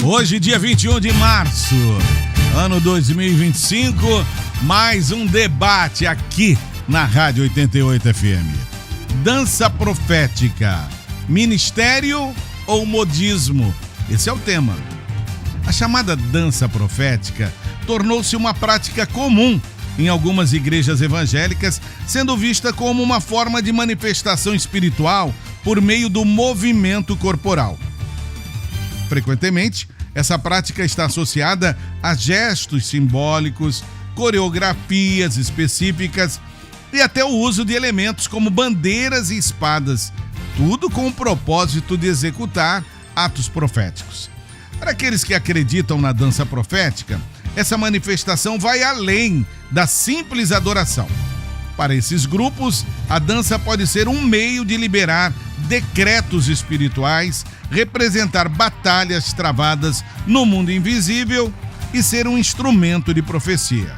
Hoje, dia 21 de março, ano 2025, mais um debate aqui na Rádio 88 FM. Dança profética, ministério ou modismo? Esse é o tema. A chamada dança profética tornou-se uma prática comum em algumas igrejas evangélicas, sendo vista como uma forma de manifestação espiritual por meio do movimento corporal. Frequentemente, essa prática está associada a gestos simbólicos, coreografias específicas e até o uso de elementos como bandeiras e espadas, tudo com o propósito de executar atos proféticos. Para aqueles que acreditam na dança profética, essa manifestação vai além da simples adoração. Para esses grupos, a dança pode ser um meio de liberar decretos espirituais, representar batalhas travadas no mundo invisível e ser um instrumento de profecia.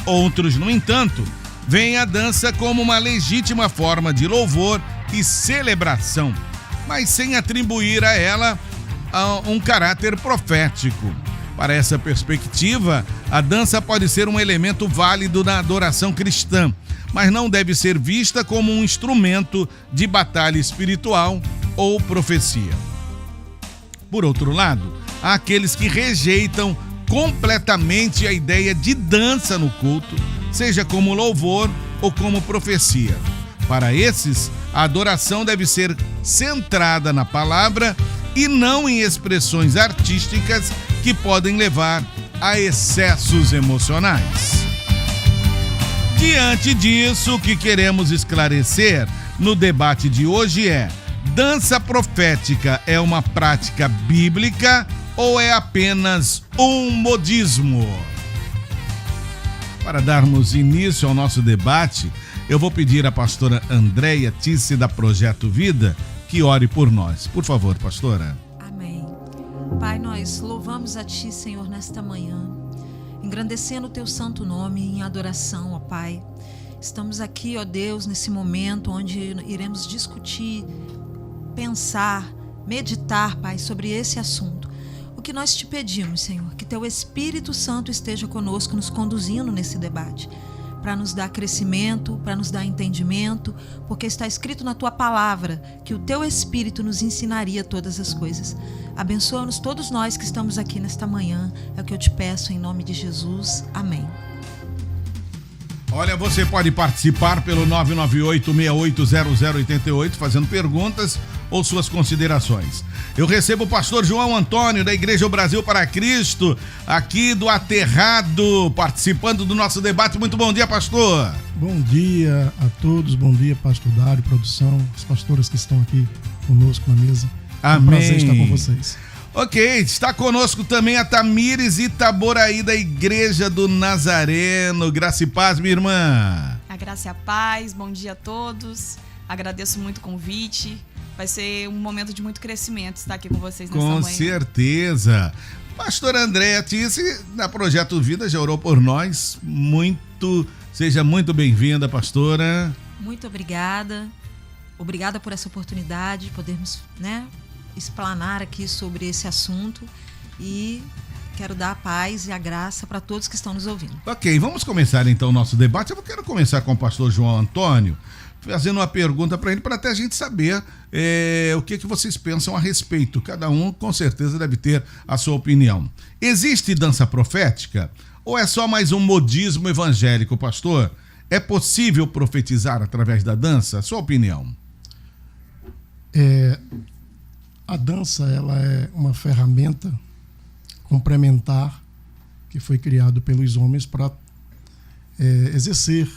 Outros, no entanto, veem a dança como uma legítima forma de louvor e celebração, mas sem atribuir a ela um caráter profético. Para essa perspectiva, a dança pode ser um elemento válido na adoração cristã, mas não deve ser vista como um instrumento de batalha espiritual ou profecia. Por outro lado, há aqueles que rejeitam completamente a ideia de dança no culto, seja como louvor ou como profecia. Para esses, a adoração deve ser centrada na palavra e não em expressões artísticas que podem levar a excessos emocionais. Diante disso, o que queremos esclarecer no debate de hoje é: dança profética é uma prática bíblica ou é apenas um modismo? Para darmos início ao nosso debate, eu vou pedir à pastora Andréia Tisse, da Projeto Vida, que ore por nós. Por favor, pastora. Amém. Pai, nós louvamos a Ti, Senhor, nesta manhã, engrandecendo o Teu santo nome em adoração, ó Pai. Estamos aqui, ó Deus, nesse momento onde iremos discutir, pensar, meditar, Pai, sobre esse assunto. O que nós te pedimos, Senhor, que Teu Espírito Santo esteja conosco, nos conduzindo nesse debate, para nos dar crescimento, para nos dar entendimento, porque está escrito na Tua palavra que o Teu Espírito nos ensinaria todas as coisas. Abençoa-nos todos nós que estamos aqui nesta manhã, é o que eu te peço em nome de Jesus. Amém. Olha, você pode participar pelo 998-680088, fazendo perguntas ou suas considerações. Eu recebo o pastor João Antônio, da Igreja Brasil para Cristo, aqui do Aterrado, participando do nosso debate. Muito bom dia, pastor. Bom dia a todos, bom dia, pastor Dário, produção, as pastoras que estão aqui conosco na mesa. Amém. É um prazer estar com vocês. Ok, está conosco também a Tamires Itaboraí, da Igreja do Nazareno. Graça e paz, minha irmã. A graça e a paz, bom dia a todos. Agradeço muito o convite. Vai ser um momento de muito crescimento estar aqui com vocês nessa manhã. Com certeza. Pastora Andréia Tisse, da Projeto Vida, já orou por nós. Seja muito bem-vinda, pastora. Muito obrigada. Obrigada por essa oportunidade de podermos, explanar aqui sobre esse assunto, e quero dar a paz e a graça para todos que estão nos ouvindo. Ok, vamos começar então o nosso debate. Eu quero começar com o pastor João Antônio, fazendo uma pergunta para ele, para até a gente saber o que vocês pensam a respeito. Cada um, com certeza, deve ter a sua opinião. Existe dança profética ou é só mais um modismo evangélico, pastor? É possível profetizar através da dança? Sua opinião? A dança, ela é uma ferramenta complementar que foi criado pelos homens para exercer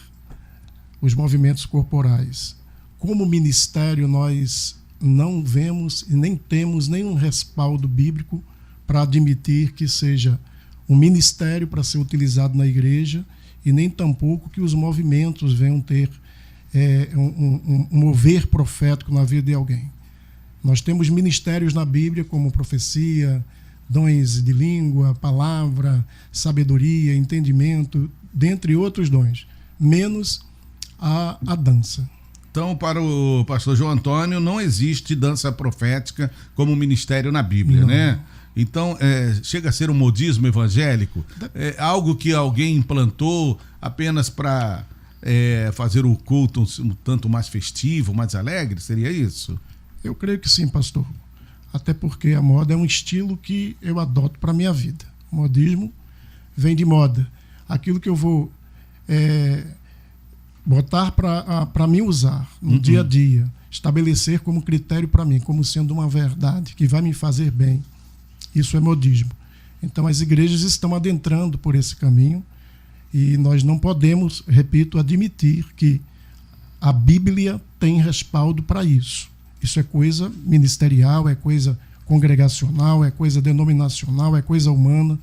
os movimentos corporais. Como ministério, nós não vemos e nem temos nenhum respaldo bíblico para admitir que seja um ministério para ser utilizado na igreja, e nem tampouco que os movimentos venham ter um mover profético na vida de alguém. Nós temos ministérios na Bíblia como profecia, dons de língua, palavra, sabedoria, entendimento, dentre outros dons, menos a dança. Então, para o pastor João Antônio, não existe dança profética como ministério na Bíblia, né? Então, chega a ser um modismo evangélico? É algo que alguém implantou apenas para fazer o culto um tanto mais festivo, mais alegre? Seria isso? Eu creio que sim, pastor. Até porque a moda é um estilo que eu adoto para a minha vida. O modismo vem de moda. Aquilo que eu vou botar para mim usar no dia a dia, estabelecer como critério para mim, como sendo uma verdade que vai me fazer bem. Isso é modismo. Então as igrejas estão adentrando por esse caminho e nós não podemos, repito, admitir que a Bíblia tem respaldo para isso. Isso é coisa ministerial, é coisa congregacional, é coisa denominacional, é coisa humana,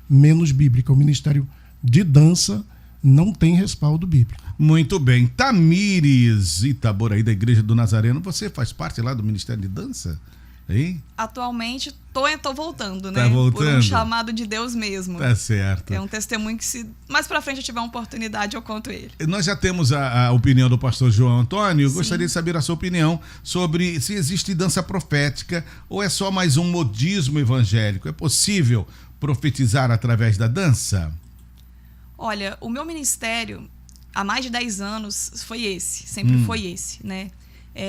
menos bíblica. O ministério de dança não tem respaldo bíblico. Muito bem. Tamires Itaboraí, da Igreja do Nazareno, você faz parte lá do Ministério de Dança? Hein? Atualmente tô voltando, né? Tá voltando. Por um chamado de Deus mesmo. Tá certo. É um testemunho que, se mais pra frente eu tiver uma oportunidade, eu conto ele. Nós já temos a opinião do pastor João Antônio. Eu Sim. gostaria de saber a sua opinião sobre se existe dança profética ou é só mais um modismo evangélico. É possível profetizar através da dança? Olha, o meu ministério, há mais de 10 anos, foi esse. Sempre foi esse, né?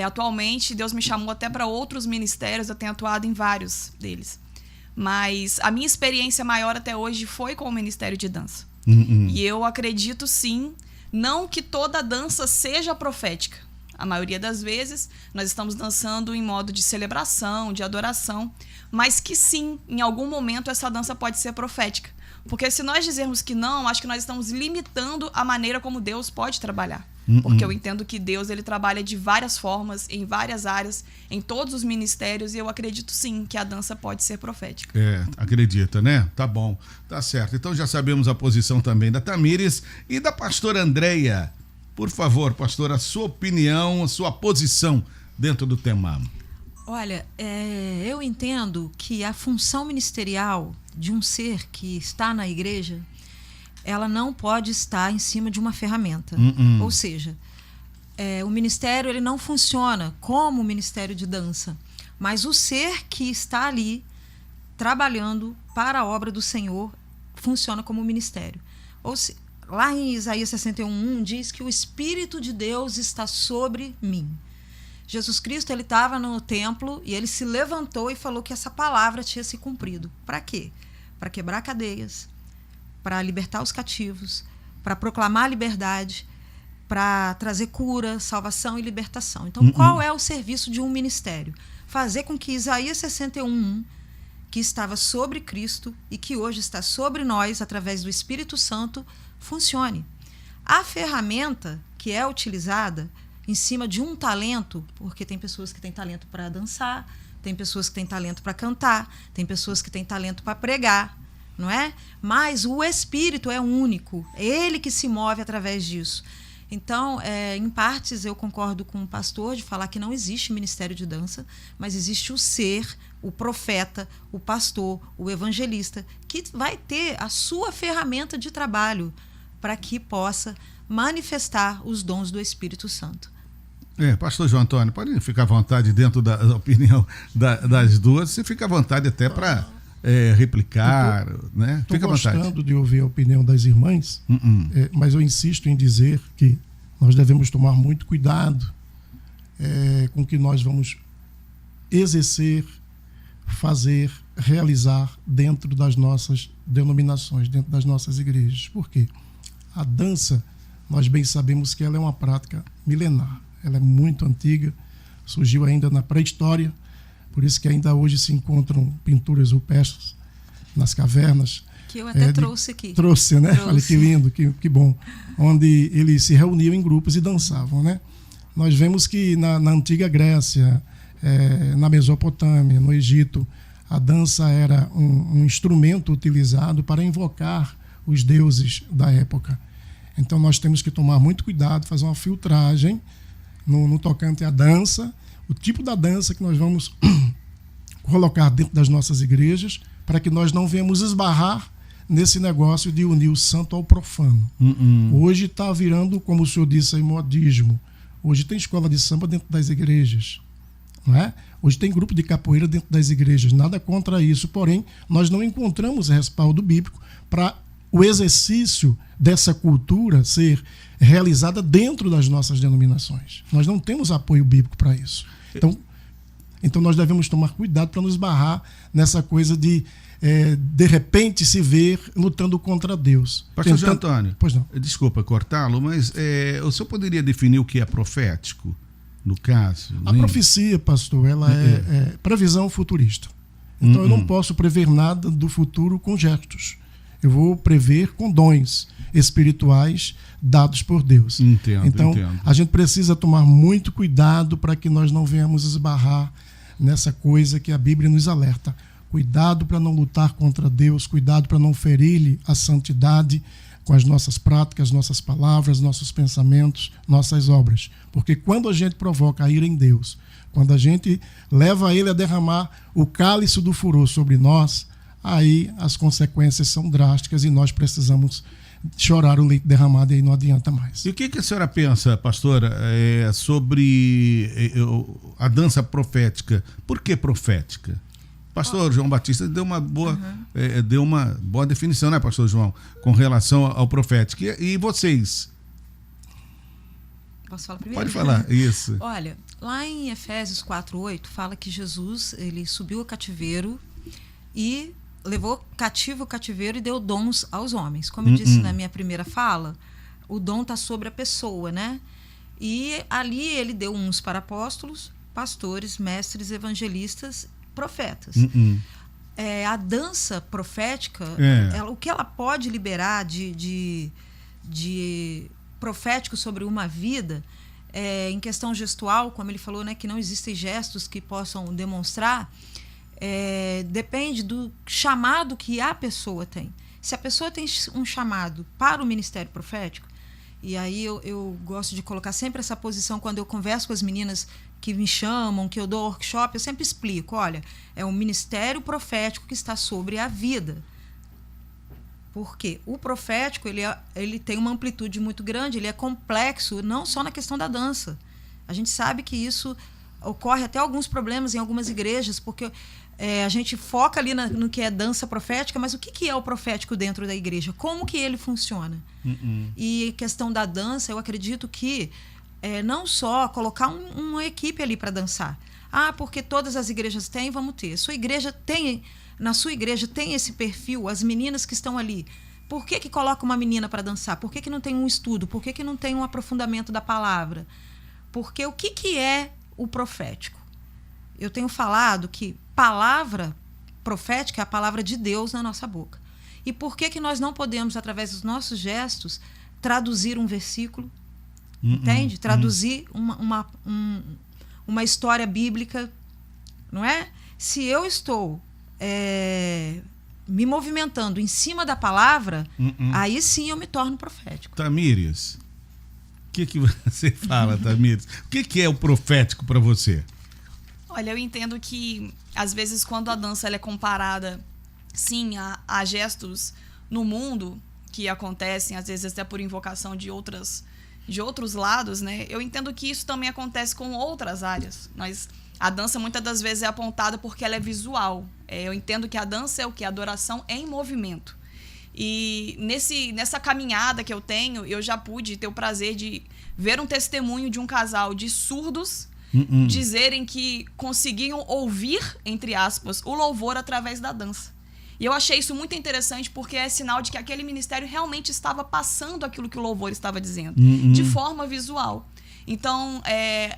Atualmente, Deus me chamou até para outros ministérios, eu tenho atuado em vários deles. Mas a minha experiência maior até hoje foi com o Ministério de Dança. E eu acredito, sim, não que toda dança seja profética. A maioria das vezes, nós estamos dançando em modo de celebração, de adoração, mas que sim, em algum momento essa dança pode ser profética. Porque se nós dizermos que não, acho que nós estamos limitando a maneira como Deus pode trabalhar. Porque eu entendo que Deus, ele trabalha de várias formas, em várias áreas, em todos os ministérios, e eu acredito sim que a dança pode ser profética. Acredita, né? Tá bom, tá certo. Então já sabemos a posição também da Tamires e da pastora Andréia. Por favor, pastora, a sua opinião, a sua posição dentro do tema. Olha, eu entendo que a função ministerial de um ser que está na igreja, ela não pode estar em cima de uma ferramenta. Ou seja, o ministério ele não funciona como o ministério de dança, mas o ser que está ali trabalhando para a obra do Senhor funciona como ministério. Lá em Isaías 61:1 diz que o Espírito de Deus está sobre mim. Jesus Cristo ele estava no templo e ele se levantou e falou que essa palavra tinha se cumprido. Para quê? Para quebrar cadeias, para libertar os cativos, para proclamar a liberdade, para trazer cura, salvação e libertação. Então, qual é o serviço de um ministério? Fazer com que Isaías 61:1, que estava sobre Cristo e que hoje está sobre nós, através do Espírito Santo, funcione. A ferramenta que é utilizada em cima de um talento, porque tem pessoas que têm talento para dançar, tem pessoas que têm talento para cantar, tem pessoas que têm talento para pregar, não é? Mas o Espírito é único, é ele que se move através disso. Então, em partes, eu concordo com o pastor de falar que não existe ministério de dança, mas existe o ser, o profeta, o pastor, o evangelista, que vai ter a sua ferramenta de trabalho para que possa manifestar os dons do Espírito Santo. Pastor João Antônio, pode ficar à vontade dentro da opinião das duas, você fica à vontade até para replicar, né? Fica à vontade. Estou gostando de ouvir a opinião das irmãs, mas eu insisto em dizer que nós devemos tomar muito cuidado com o que nós vamos exercer, fazer, realizar dentro das nossas denominações, dentro das nossas igrejas. Por quê? A dança, nós bem sabemos que ela é uma prática milenar. Ela é muito antiga, surgiu ainda na pré-história, por isso que ainda hoje se encontram pinturas rupestres nas cavernas. Que eu até trouxe aqui. Trouxe, né? Olha que lindo, que bom. Onde eles se reuniam em grupos e dançavam, né? Nós vemos que na antiga Grécia, na Mesopotâmia, no Egito, a dança era um instrumento utilizado para invocar os deuses da época. Então nós temos que tomar muito cuidado, fazer uma filtragem no tocante à dança, o tipo da dança que nós vamos colocar dentro das nossas igrejas, para que nós não venhamos esbarrar nesse negócio de unir o santo ao profano. Hoje está virando, como o senhor disse aí, modismo. Hoje tem escola de samba dentro das igrejas, não é? Hoje tem grupo de capoeira dentro das igrejas. Nada contra isso, porém, nós não encontramos respaldo bíblico para o exercício dessa cultura ser realizada dentro das nossas denominações. Nós não temos apoio bíblico para isso. Então nós devemos tomar cuidado para nos barrar nessa coisa de repente se ver lutando contra Deus. Pastor João Antônio, pois não. Desculpa cortá-lo, mas o senhor poderia definir o que é profético, no caso? A profecia, pastor, ela é previsão futurista. Então eu não posso prever nada do futuro com gestos. Eu vou prever com dons espirituais dados por Deus. Então, a gente precisa tomar muito cuidado para que nós não venhamos esbarrar nessa coisa que a Bíblia nos alerta. Cuidado para não lutar contra Deus, cuidado para não ferir-lhe a santidade com as nossas práticas, nossas palavras, nossos pensamentos, nossas obras. Porque quando a gente provoca a ira em Deus, quando a gente leva ele a derramar o cálice do furor sobre nós, aí as consequências são drásticas e nós precisamos chorar o leite derramado e aí não adianta mais. E o que a senhora pensa, pastora, sobre a dança profética? Por que profética? Pastor João Batista deu uma boa definição, né, pastor João, com relação ao profético. E vocês? Posso falar primeiro? Pode falar, isso. Olha, lá em Efésios 4:8 fala que Jesus, ele subiu ao cativeiro e levou cativo o cativeiro e deu dons aos homens. Como eu disse na minha primeira fala, o dom está sobre a pessoa, né? E ali ele deu uns para apóstolos, pastores, mestres, evangelistas, profetas. A dança profética, o que ela pode liberar de profético sobre uma vida, em questão gestual, como ele falou, né, que não existem gestos que possam demonstrar, depende do chamado que a pessoa tem. Se a pessoa tem um chamado para o ministério profético, e aí eu gosto de colocar sempre essa posição quando eu converso com as meninas que me chamam, que eu dou workshop, eu sempre explico, olha, é um ministério profético que está sobre a vida. Porque o profético, ele tem uma amplitude muito grande, ele é complexo, não só na questão da dança. A gente sabe que isso ocorre até alguns problemas em algumas igrejas, porque a gente foca ali no que é dança profética, mas o que é o profético dentro da igreja? Como que ele funciona? E questão da dança, eu acredito que não só colocar uma equipe ali para dançar. Porque todas as igrejas têm, vamos ter. Na sua igreja tem esse perfil, as meninas que estão ali. Por que coloca uma menina para dançar? Por que não tem um estudo? Por que não tem um aprofundamento da palavra? Porque o que é o profético? Eu tenho falado que palavra profética é a palavra de Deus na nossa boca. E por que nós não podemos, através dos nossos gestos, traduzir um versículo? Entende? Traduzir uma história bíblica, não é? Se eu estou me movimentando em cima da palavra, aí sim eu me torno profético. Tamires, o que você fala, Tamires? O que é o profético para você? Olha, eu entendo que, às vezes, quando a dança ela é comparada, sim, a gestos no mundo que acontecem, às vezes até por invocação de outros lados, né? Eu entendo que isso também acontece com outras áreas. A dança, muitas das vezes, é apontada porque ela é visual. Eu entendo que a dança é o quê? A adoração em movimento. E nessa caminhada que eu tenho, eu já pude ter o prazer de ver um testemunho de um casal de surdos dizerem que conseguiam ouvir, entre aspas, o louvor através da dança. E eu achei isso muito interessante porque é sinal de que aquele ministério realmente estava passando aquilo que o louvor estava dizendo, de forma visual. Então,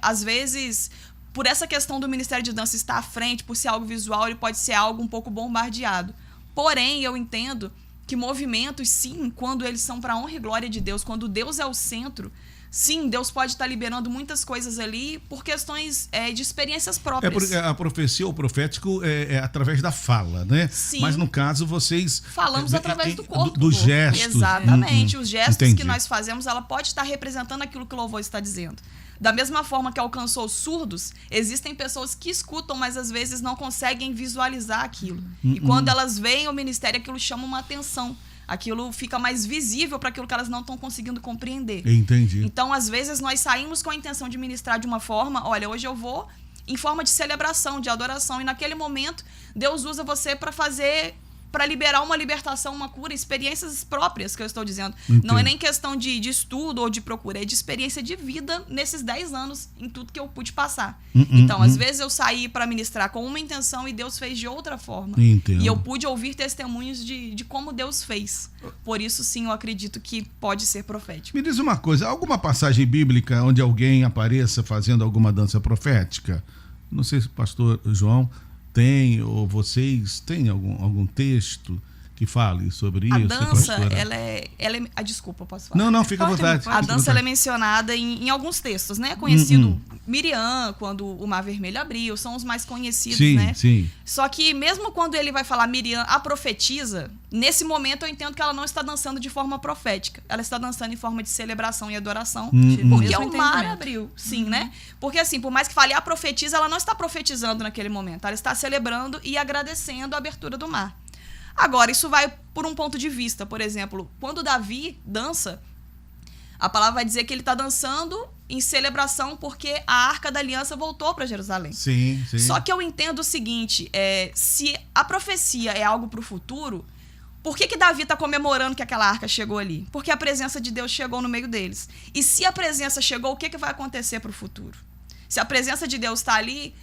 às vezes, por essa questão do ministério de dança estar à frente, por ser algo visual, ele pode ser algo um pouco bombardeado. Porém, eu entendo que movimentos, sim, quando eles são para a honra e glória de Deus, quando Deus é o centro, sim, Deus pode estar liberando muitas coisas ali por questões de experiências próprias. Porque a profecia, o profético é através da fala, né? Sim. Mas no caso vocês... Falamos através do corpo. Dos gestos. Exatamente. Os gestos Entendi. que nós fazemos, ela pode estar representando aquilo que o louvor está dizendo. Da mesma forma que alcançou os surdos, existem pessoas que escutam, mas às vezes não conseguem visualizar aquilo. E quando elas veem o ministério, aquilo chama uma atenção. aquilo fica mais visível para aquilo que elas não estão conseguindo compreender. Entendi. Então, às vezes, nós saímos com a intenção de ministrar de uma forma, olha, hoje eu vou em forma de celebração, de adoração, e naquele momento Deus usa você para liberar uma libertação, uma cura, experiências próprias que eu estou dizendo. Entendo. Não é nem questão de estudo ou de procura, é de experiência de vida nesses 10 anos, em tudo que eu pude passar. Então, às vezes eu saí para ministrar com uma intenção e Deus fez de outra forma. Entendo. E eu pude ouvir testemunhos de como Deus fez. Por isso, sim, eu acredito que pode ser profético. Me diz uma coisa, alguma passagem bíblica onde alguém apareça fazendo alguma dança profética? Não sei se o pastor João tem, ou vocês têm algum texto que fale sobre isso? A dança, pastora? ela é... Desculpa, posso falar? Não, fica à vontade. A dança ela é mencionada em alguns textos, né? Conhecido Miriam, quando o Mar Vermelho abriu, são os mais conhecidos, sim, né? Sim. Só que mesmo quando ele vai falar Miriam, a profetisa, nesse momento eu entendo que ela não está dançando de forma profética. Ela está dançando em forma de celebração e adoração, porque Mesmo o mar entendimento. abriu, sim, né? Porque assim, por mais que fale a profetisa, ela não está profetizando naquele momento. Ela está celebrando e agradecendo a abertura do mar. Agora, isso vai por um ponto de vista. Por exemplo, quando Davi dança, a palavra vai dizer que ele está dançando em celebração porque a Arca da Aliança voltou para Jerusalém. Sim. Só que eu entendo o seguinte, se a profecia é algo para o futuro, por que Davi está comemorando que aquela arca chegou ali? Porque a presença de Deus chegou no meio deles. E se a presença chegou, o que vai acontecer para o futuro? Se a presença de Deus está ali,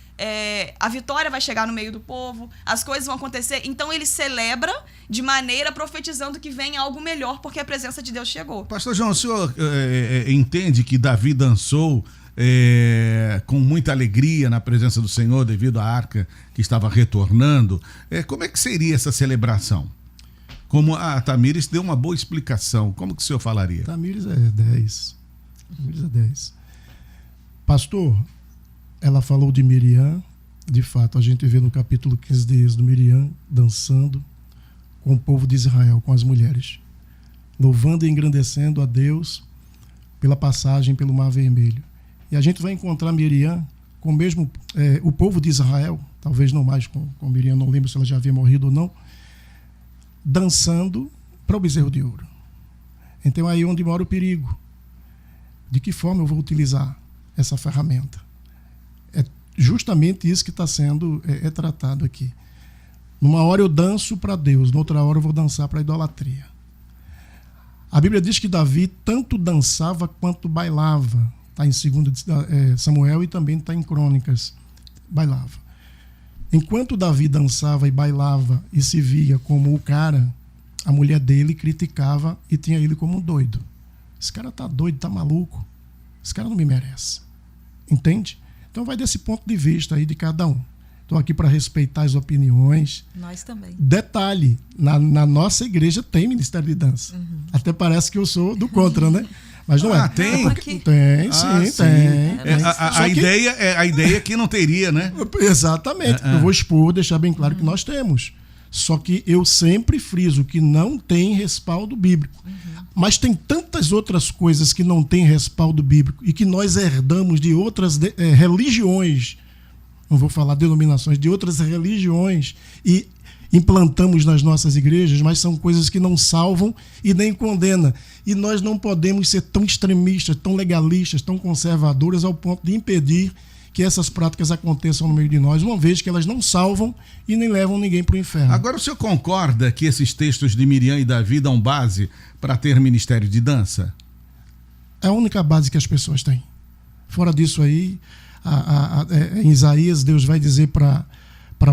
a vitória vai chegar no meio do povo, as coisas vão acontecer. Então ele celebra de maneira profetizando que vem algo melhor, porque a presença de Deus chegou. Pastor João, o senhor entende que Davi dançou com muita alegria na presença do Senhor devido à arca que estava retornando? Como é que seria essa celebração? Como a Tamires deu uma boa explicação, como que o senhor falaria? Tamires é 10. Pastor, ela falou de Miriam, de fato, a gente vê no capítulo 15 de Êxodo Miriam dançando com o povo de Israel, com as mulheres, louvando e engrandecendo a Deus pela passagem pelo Mar Vermelho. E a gente vai encontrar Miriam com o mesmo, o povo de Israel, talvez não mais com Miriam, não lembro se ela já havia morrido ou não, dançando para o bezerro de ouro. Então aí onde mora o perigo. De que forma eu vou utilizar essa ferramenta? É justamente isso que está sendo tratado aqui. Numa hora eu danço para Deus, noutra hora eu vou dançar para a idolatria. A Bíblia diz que Davi tanto dançava quanto bailava. Está em 2 Samuel e também está em Crônicas. Bailava. Enquanto Davi dançava e bailava e se via como o cara, a mulher dele criticava e tinha ele como um doido. Esse cara tá doido, tá maluco. Esse cara não me merece. Entende? Então vai desse ponto de vista aí de cada um. Estou aqui para respeitar as opiniões. Nós também. Detalhe, na nossa igreja tem ministério de dança. Até parece que eu sou do contra, né? Mas não é. Tem? Tem, sim, tem. A ideia é que não teria, né? Exatamente. Eu vou expor, deixar bem claro que nós temos. Só que eu sempre friso que não tem respaldo bíblico. Mas tem tantas outras coisas que não tem respaldo bíblico e que nós herdamos de outras religiões, não vou falar denominações, de outras religiões e implantamos nas nossas igrejas, mas são coisas que não salvam e nem condenam. E nós não podemos ser tão extremistas, tão legalistas, tão conservadores ao ponto de impedir que essas práticas aconteçam no meio de nós, uma vez que elas não salvam e nem levam ninguém para o inferno. Agora, o senhor concorda que esses textos de Miriam e Davi dão base para ter ministério de dança? É a única base que as pessoas têm. Fora disso aí, em Isaías, Deus vai dizer para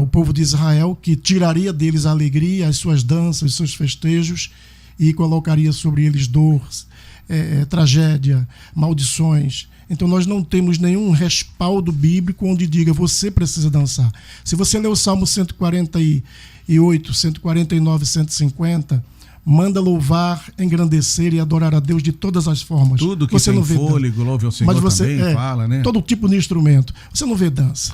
o povo de Israel que tiraria deles a alegria, as suas danças, os seus festejos e colocaria sobre eles dor, tragédia, maldições. Então nós não temos nenhum respaldo bíblico onde diga você precisa dançar. Se você ler o Salmo 148, 149, 150, manda louvar, engrandecer e adorar a Deus de todas as formas. Tudo que você tem não vê fôlego, louve ao Senhor, mas você, também fala, né? Todo tipo de instrumento. Você não vê dança.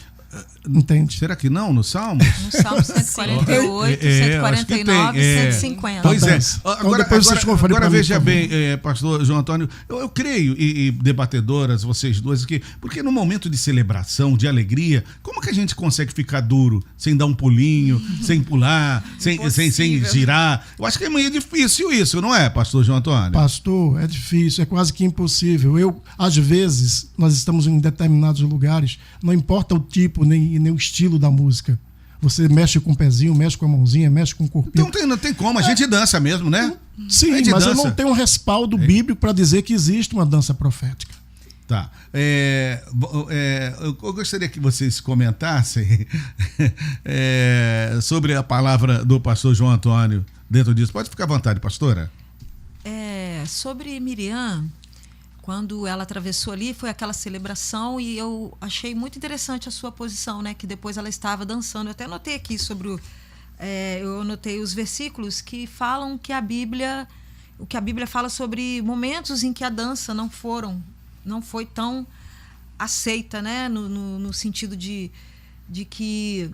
Entende? Será que não? No Salmos? No Salmo 148, 149, 150. Pois é. Agora veja bem, pastor João Antônio, eu creio, e debatedoras, vocês dois aqui, porque no momento de celebração, de alegria, como que a gente consegue ficar duro, sem dar um pulinho, sem pular, sem girar? Eu acho que é meio difícil isso, não é, pastor João Antônio? Pastor, é difícil, é quase que impossível. Às vezes, nós estamos em determinados lugares, não importa o tipo, nem o estilo da música. Você mexe com o pezinho, mexe com a mãozinha, mexe com o corpinho. Então não tem como, a gente dança mesmo, né? Sim, mas dança. Eu não tenho um respaldo bíblico para dizer que existe uma dança profética. Tá. Eu gostaria que vocês comentassem sobre a palavra do pastor João Antônio dentro disso. Pode ficar à vontade, pastora. Sobre Miriam, quando ela atravessou ali, foi aquela celebração e eu achei muito interessante a sua posição, né? Que depois ela estava dançando. Eu até anotei aqui eu anotei os versículos que falam que o que a Bíblia fala sobre momentos em que a dança não foi tão aceita, né? No sentido de que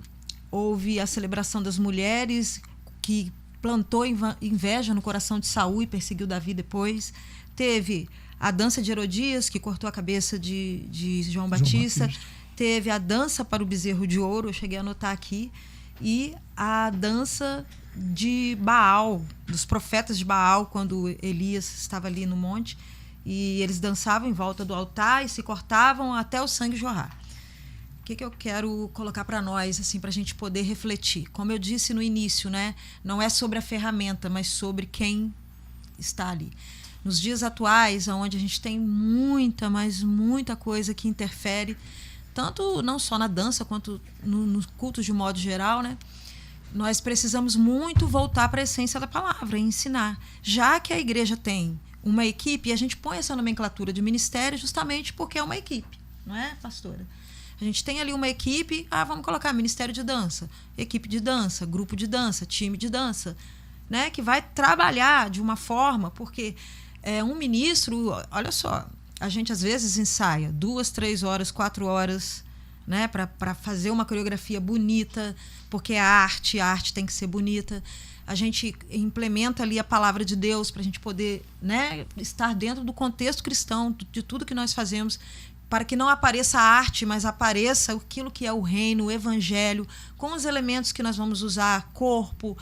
houve a celebração das mulheres, que plantou inveja no coração de Saul e perseguiu Davi depois. Teve a dança de Herodias, que cortou a cabeça de João Batista. Teve a dança para o bezerro de ouro, eu cheguei a anotar aqui. E a dança de Baal, dos profetas de Baal, quando Elias estava ali no monte. E eles dançavam em volta do altar e se cortavam até o sangue jorrar. O que eu quero colocar para nós, assim, para a gente poder refletir? Como eu disse no início, né? Não é sobre a ferramenta, mas sobre quem está ali. Nos dias atuais, onde a gente tem muita coisa que interfere, tanto não só na dança, quanto nos cultos de modo geral, né? Nós precisamos muito voltar para a essência da palavra e ensinar. Já que a igreja tem uma equipe, e a gente põe essa nomenclatura de ministério justamente porque é uma equipe, não é, pastora? A gente tem ali uma equipe, vamos colocar ministério de dança, equipe de dança, grupo de dança, time de dança, né? Que vai trabalhar de uma forma, porque um ministro, olha só, a gente às vezes ensaia 2, 3 horas, 4 horas, né? Para fazer uma coreografia bonita, porque a arte tem que ser bonita. A gente implementa ali a palavra de Deus para a gente poder, né, estar dentro do contexto cristão, de tudo que nós fazemos, para que não apareça a arte, mas apareça aquilo que é o reino, o evangelho, com os elementos que nós vamos usar, corpo,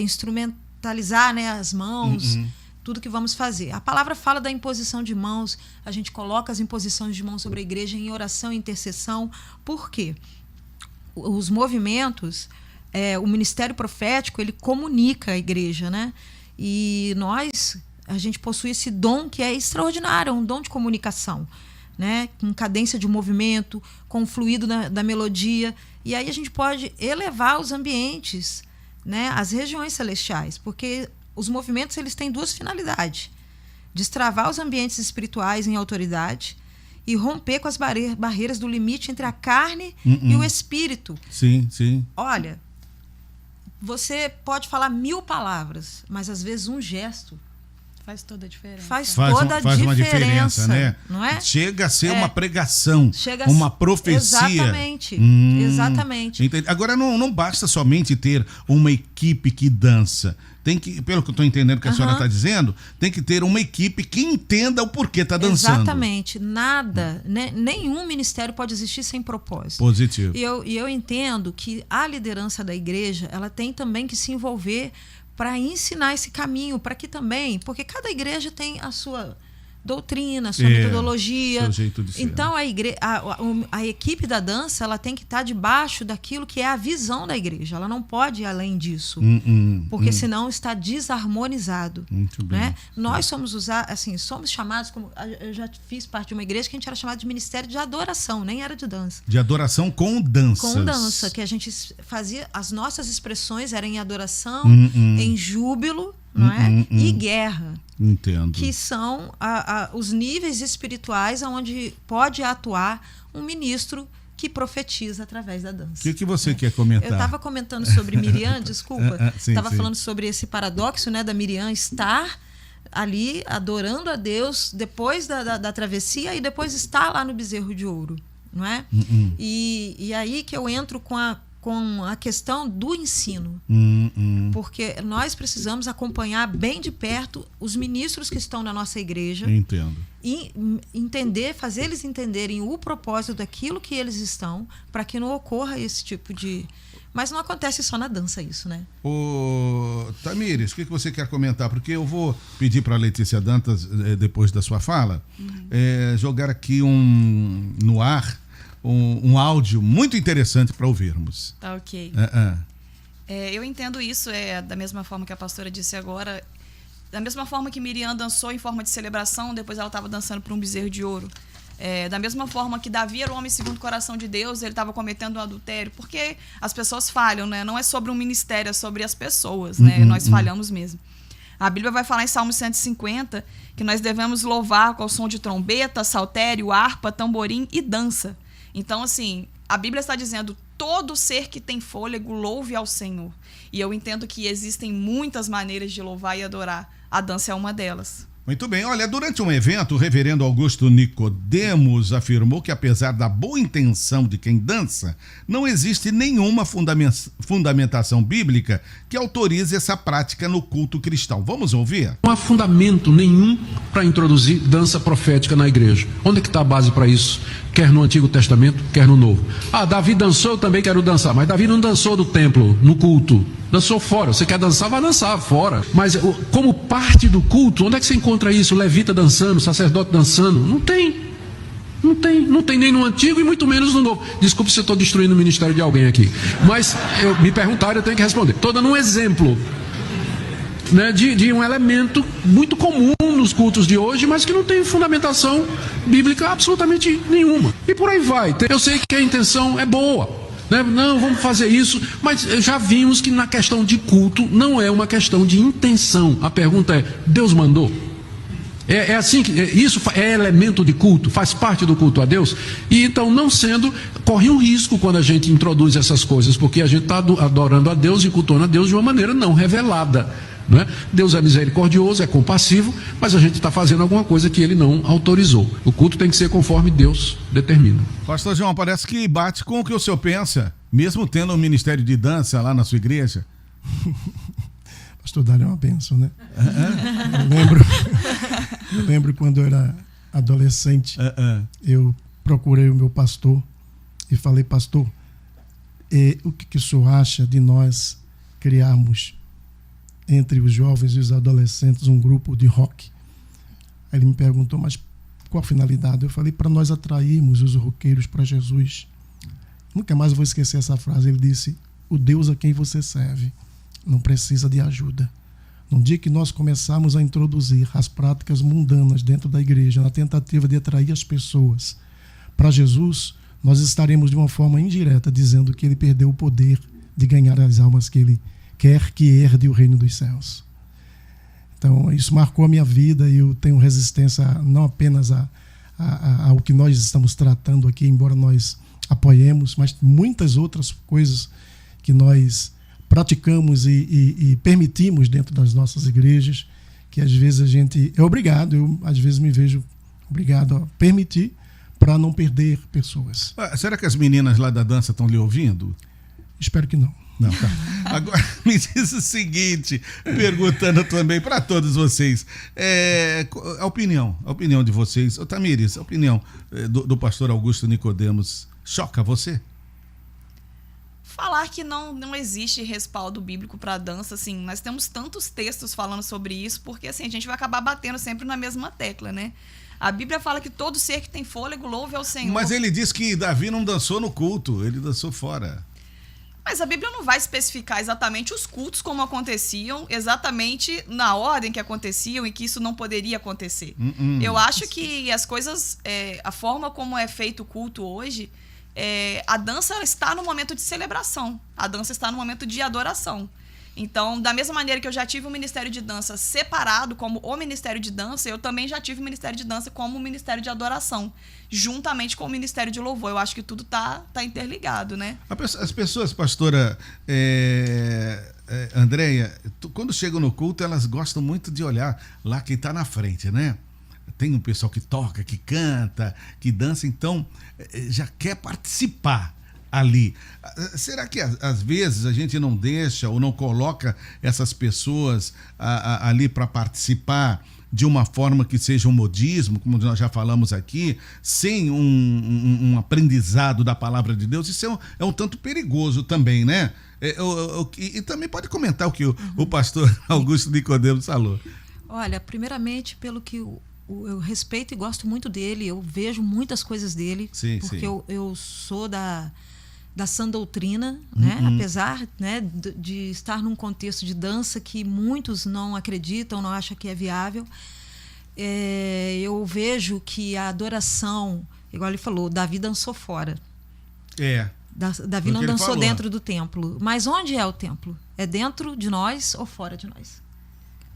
instrumentalizar, né, as mãos, tudo que vamos fazer. A palavra fala da imposição de mãos, a gente coloca as imposições de mãos sobre a igreja em oração e intercessão. Por quê? Os movimentos, o ministério profético, ele comunica a igreja, né? E a gente possui esse dom que é extraordinário, um dom de comunicação, né? Com cadência de movimento, com fluido da melodia. E aí a gente pode elevar os ambientes, né? As regiões celestiais, porque os movimentos eles têm 2 finalidades: destravar os ambientes espirituais em autoridade e romper com as barreiras do limite entre a carne e o espírito. Sim, sim. Olha, você pode falar 1000 palavras, mas às vezes um gesto faz toda a diferença. Faz uma diferença, né? Não é? Chega a ser uma pregação, uma profecia. Exatamente. Exatamente. Entendi. Agora, não basta somente ter uma equipe que dança. Tem que, pelo que eu estou entendendo que a senhora está dizendo, tem que ter uma equipe que entenda o porquê está dançando. Exatamente. Nada, né? Nenhum ministério pode existir sem propósito. Positivo. E eu entendo que a liderança da igreja, ela tem também que se envolver para ensinar esse caminho, para que também, porque cada igreja tem a sua doutrina, a sua metodologia. Seu jeito de ser. Então a equipe da dança, ela tem que estar debaixo daquilo que é a visão da igreja. Ela não pode ir além disso, porque senão está desarmonizado. Muito bem. Né? Nós somos somos chamados, como eu já fiz parte de uma igreja que a gente era chamado de ministério de adoração, nem era de dança. De adoração com danças. Com dança, que a gente fazia, as nossas expressões eram em adoração, em júbilo, não é? E guerra. Entendo. Que são os níveis espirituais onde pode atuar um ministro que profetiza através da dança. O que você quer comentar? Eu estava comentando sobre Miriam, desculpa. Estava sim. falando sobre esse paradoxo, né, da Miriam estar ali adorando a Deus depois da travessia e depois estar lá no bezerro de ouro. não é? E aí que eu entro com a questão do ensino. Porque nós precisamos acompanhar bem de perto os ministros que estão na nossa igreja. Entendo. E fazer eles entenderem o propósito daquilo que eles estão, para que não ocorra esse tipo de... Mas não acontece só na dança isso, né? Tamires, o que você quer comentar? Porque eu vou pedir para a Letícia Dantas, depois da sua fala, jogar aqui no ar um áudio muito interessante para ouvirmos. Tá, ok. Eu entendo isso, da mesma forma que a pastora disse agora, da mesma forma que Miriam dançou em forma de celebração, depois ela estava dançando para um bezerro de ouro. Da mesma forma que Davi era o homem segundo o coração de Deus, ele estava cometendo um adultério, porque as pessoas falham, né? Não é sobre um ministério, é sobre as pessoas, né? Nós falhamos mesmo. A Bíblia vai falar em Salmo 150 que nós devemos louvar com o som de trombeta, saltério, harpa, tamborim e dança. Então, assim, a Bíblia está dizendo: todo ser que tem fôlego louve ao Senhor. E eu entendo que existem muitas maneiras de louvar e adorar. A dança é uma delas. Muito bem. Olha, durante um evento, o reverendo Augusto Nicodemos afirmou que, apesar da boa intenção de quem dança, não existe nenhuma fundamentação bíblica que autorize essa prática no culto cristão. Vamos ouvir? Não há fundamento nenhum para introduzir dança profética na igreja. Onde é que está a base para isso? Quer no Antigo Testamento, quer no Novo. Davi dançou, eu também quero dançar. Mas Davi não dançou do templo, no culto. Dançou fora. Você quer dançar, vai dançar fora. Mas como parte do culto, onde é que você encontra isso? Levita dançando, sacerdote dançando? Não tem. Não tem nem no Antigo e muito menos no Novo. Desculpe se eu estou destruindo o ministério de alguém aqui. Mas me perguntaram, eu tenho que responder. Estou dando um exemplo, né, de um elemento muito comum nos cultos de hoje, mas que não tem fundamentação bíblica absolutamente nenhuma. E por aí vai. Eu sei que a intenção é boa, né? Não, vamos fazer isso, mas já vimos que na questão de culto não é uma questão de intenção. A pergunta é: Deus mandou? É assim que isso é elemento de culto, faz parte do culto a Deus. E então, não sendo, corre um risco quando a gente introduz essas coisas, porque a gente está adorando a Deus e cultuando a Deus de uma maneira não revelada, não é? Deus é misericordioso, é compassivo, mas a gente está fazendo alguma coisa que Ele não autorizou. O culto tem que ser conforme Deus determina. Pastor João, parece que bate com o que o senhor pensa, mesmo tendo um ministério de dança lá na sua igreja. Pastor Dário é uma bênção, né? Eu lembro quando eu era adolescente, eu procurei o meu pastor e falei: pastor, o que o senhor acha de nós criarmos entre os jovens e os adolescentes um grupo de rock? Aí ele me perguntou: mas qual a finalidade? Eu falei: para nós atrairmos os roqueiros para Jesus. Nunca mais vou esquecer essa frase. Ele disse: o Deus a quem você serve não precisa de ajuda. No dia que nós começarmos a introduzir as práticas mundanas dentro da igreja, na tentativa de atrair as pessoas para Jesus, nós estaremos de uma forma indireta dizendo que ele perdeu o poder de ganhar as almas que ele quer que herde o reino dos céus. Então, isso marcou a minha vida e eu tenho resistência não apenas ao que nós estamos tratando aqui, embora nós apoiemos, mas muitas outras coisas que nós praticamos e permitimos dentro das nossas igrejas, que às vezes a gente é obrigado, eu às vezes me vejo obrigado a permitir para não perder pessoas. Será que as meninas lá da dança estão lhe ouvindo? Espero que não. Não, tá. Agora me diz o seguinte, perguntando também para todos vocês, a opinião de vocês. Tamires, a opinião do pastor Augusto Nicodemos choca você? Falar que não existe respaldo bíblico para dança, assim, nós temos tantos textos falando sobre isso, porque assim, a gente vai acabar batendo sempre na mesma tecla, né? A Bíblia fala que todo ser que tem fôlego louve ao Senhor. Mas ele diz que Davi não dançou no culto, ele dançou fora. Mas a Bíblia não vai especificar exatamente os cultos como aconteciam, exatamente na ordem que aconteciam e que isso não poderia acontecer. Eu acho que as coisas, a forma como é feito o culto hoje, a dança ela está no momento de celebração, a dança está no momento de adoração. Então, da mesma maneira que eu já tive um ministério de dança separado como o ministério de dança, eu também já tive o ministério de dança como o ministério de adoração, juntamente com o ministério de louvor. Eu acho que tudo tá interligado, né? As pessoas, pastora Andréia, quando chegam no culto, elas gostam muito de olhar lá quem está na frente, né? tem um pessoal que toca, que canta, que dança, então já quer participar ali. Será que às vezes a gente não deixa ou não coloca essas pessoas ali para participar de uma forma que seja um modismo, como nós já falamos aqui, sem um aprendizado da palavra de Deus? Isso é um tanto perigoso também, né? E também pode comentar o que o pastor Augusto Nicodemos falou. Olha, primeiramente, pelo que eu respeito e gosto muito dele, eu vejo muitas coisas dele, sim, porque sim. Eu sou da sã doutrina, né? Apesar, né, de estar num contexto de dança que muitos não acreditam, não acham que é viável, eu vejo que a adoração, igual ele falou, Davi dançou fora. Davi não dançou dentro do templo. Mas onde é o templo? É dentro de nós ou fora de nós?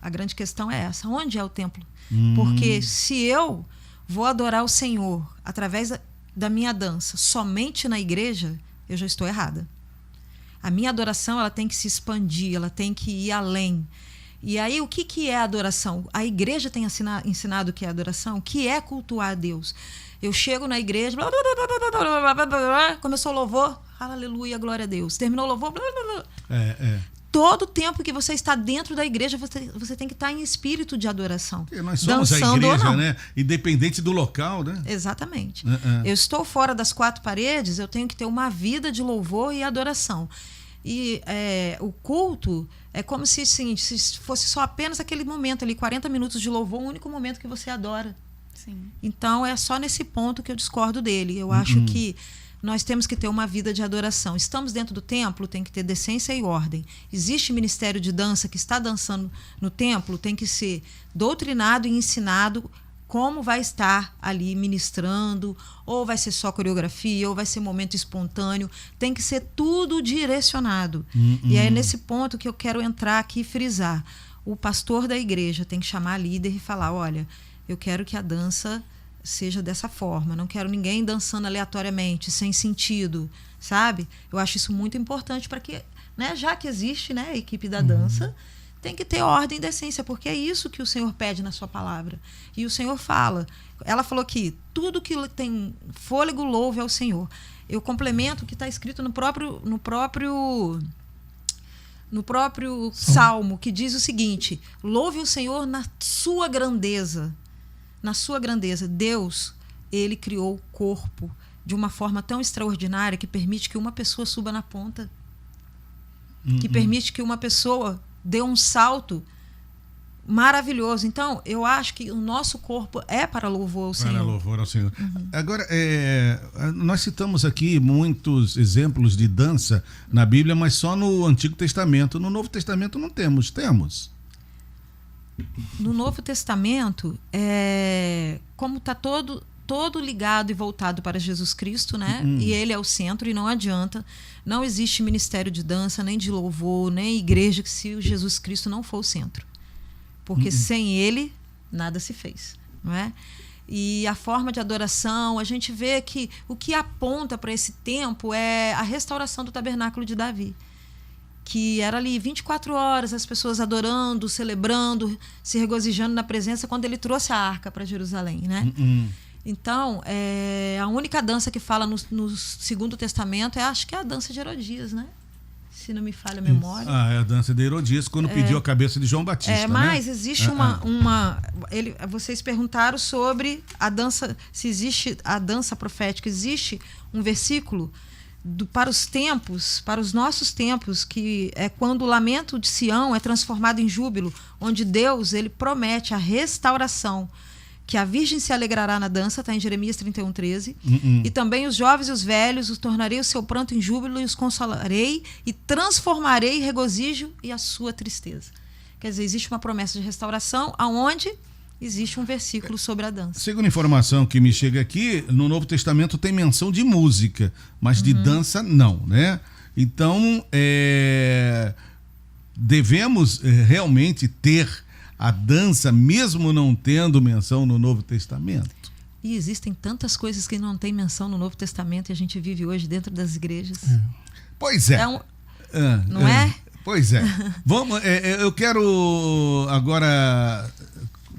A grande questão é essa. Onde é o templo? Porque se eu vou adorar o Senhor através da minha dança somente na igreja, eu já estou errada. A minha adoração, ela tem que se expandir, ela tem que ir além. E aí, o que é adoração? A igreja tem ensinado o que é adoração, o que é cultuar a Deus. Eu chego na igreja, começou o louvor, aleluia, glória a Deus. Terminou o louvor, todo o tempo que você está dentro da igreja, você tem que estar em espírito de adoração. Porque nós somos a igreja, né? Independente do local, né? Exatamente. Eu estou fora das quatro paredes, eu tenho que ter uma vida de louvor e adoração. E o culto é como se fosse só apenas aquele momento ali, 40 minutos de louvor, o único momento que você adora. Sim. Então é só nesse ponto que eu discordo dele. Eu acho que nós temos que ter uma vida de adoração. Estamos dentro do templo, tem que ter decência e ordem. Existe ministério de dança que está dançando no templo, tem que ser doutrinado e ensinado como vai estar ali ministrando, ou vai ser só coreografia, ou vai ser momento espontâneo. Tem que ser tudo direcionado. E é nesse ponto que eu quero entrar aqui e frisar. O pastor da igreja tem que chamar a líder e falar, olha, eu quero que a dança seja dessa forma, não quero ninguém dançando aleatoriamente, sem sentido, sabe? Eu acho isso muito importante para que, né, já que existe, né, a equipe da dança, tem que ter ordem e decência, porque é isso que o Senhor pede na sua palavra. E o Senhor fala, ela falou que tudo que tem fôlego louve ao Senhor. Eu complemento o que está escrito no próprio Salmo, que diz o seguinte: louve o Senhor na sua grandeza. Na sua grandeza, Deus, ele criou o corpo de uma forma tão extraordinária que permite que uma pessoa suba na ponta, que permite que uma pessoa dê um salto maravilhoso. Então, eu acho que o nosso corpo é para louvor ao Senhor. Para louvor ao Senhor. Agora, nós citamos aqui muitos exemplos de dança na Bíblia, mas só no Antigo Testamento. No Novo Testamento não temos. Temos. No Novo Testamento, como está todo ligado e voltado para Jesus Cristo, né? E ele é o centro e não adianta. Não existe ministério de dança, nem de louvor, nem igreja se o Jesus Cristo não for o centro. Porque sem ele, nada se fez, não é? E a forma de adoração, a gente vê que o que aponta para esse tempo é a restauração do tabernáculo de Davi. Que era ali 24 horas, as pessoas adorando, celebrando, se regozijando na presença quando ele trouxe a arca para Jerusalém, né? Então, a única dança que fala no Segundo Testamento acho que é a dança de Herodias, né? Se não me falha a memória. É a dança de Herodias, quando pediu a cabeça de João Batista, mas né? existe vocês perguntaram sobre a dança, se existe a dança profética. Existe um versículo para os tempos, para os nossos tempos, que é quando o lamento de Sião é transformado em júbilo, onde Deus ele promete a restauração, que a virgem se alegrará na dança, está em Jeremias 31:13, e também os jovens e os velhos os tornarei o seu pranto em júbilo e os consolarei e transformarei em regozijo e a sua tristeza. Quer dizer, existe uma promessa de restauração aonde existe um versículo sobre a dança. Segundo a informação que me chega aqui, no Novo Testamento tem menção de música, mas de dança não, né? Então, devemos realmente ter a dança, mesmo não tendo menção no Novo Testamento. E existem tantas coisas que não tem menção no Novo Testamento e a gente vive hoje dentro das igrejas. Pois é. Não é? Pois é. Vamos, eu quero agora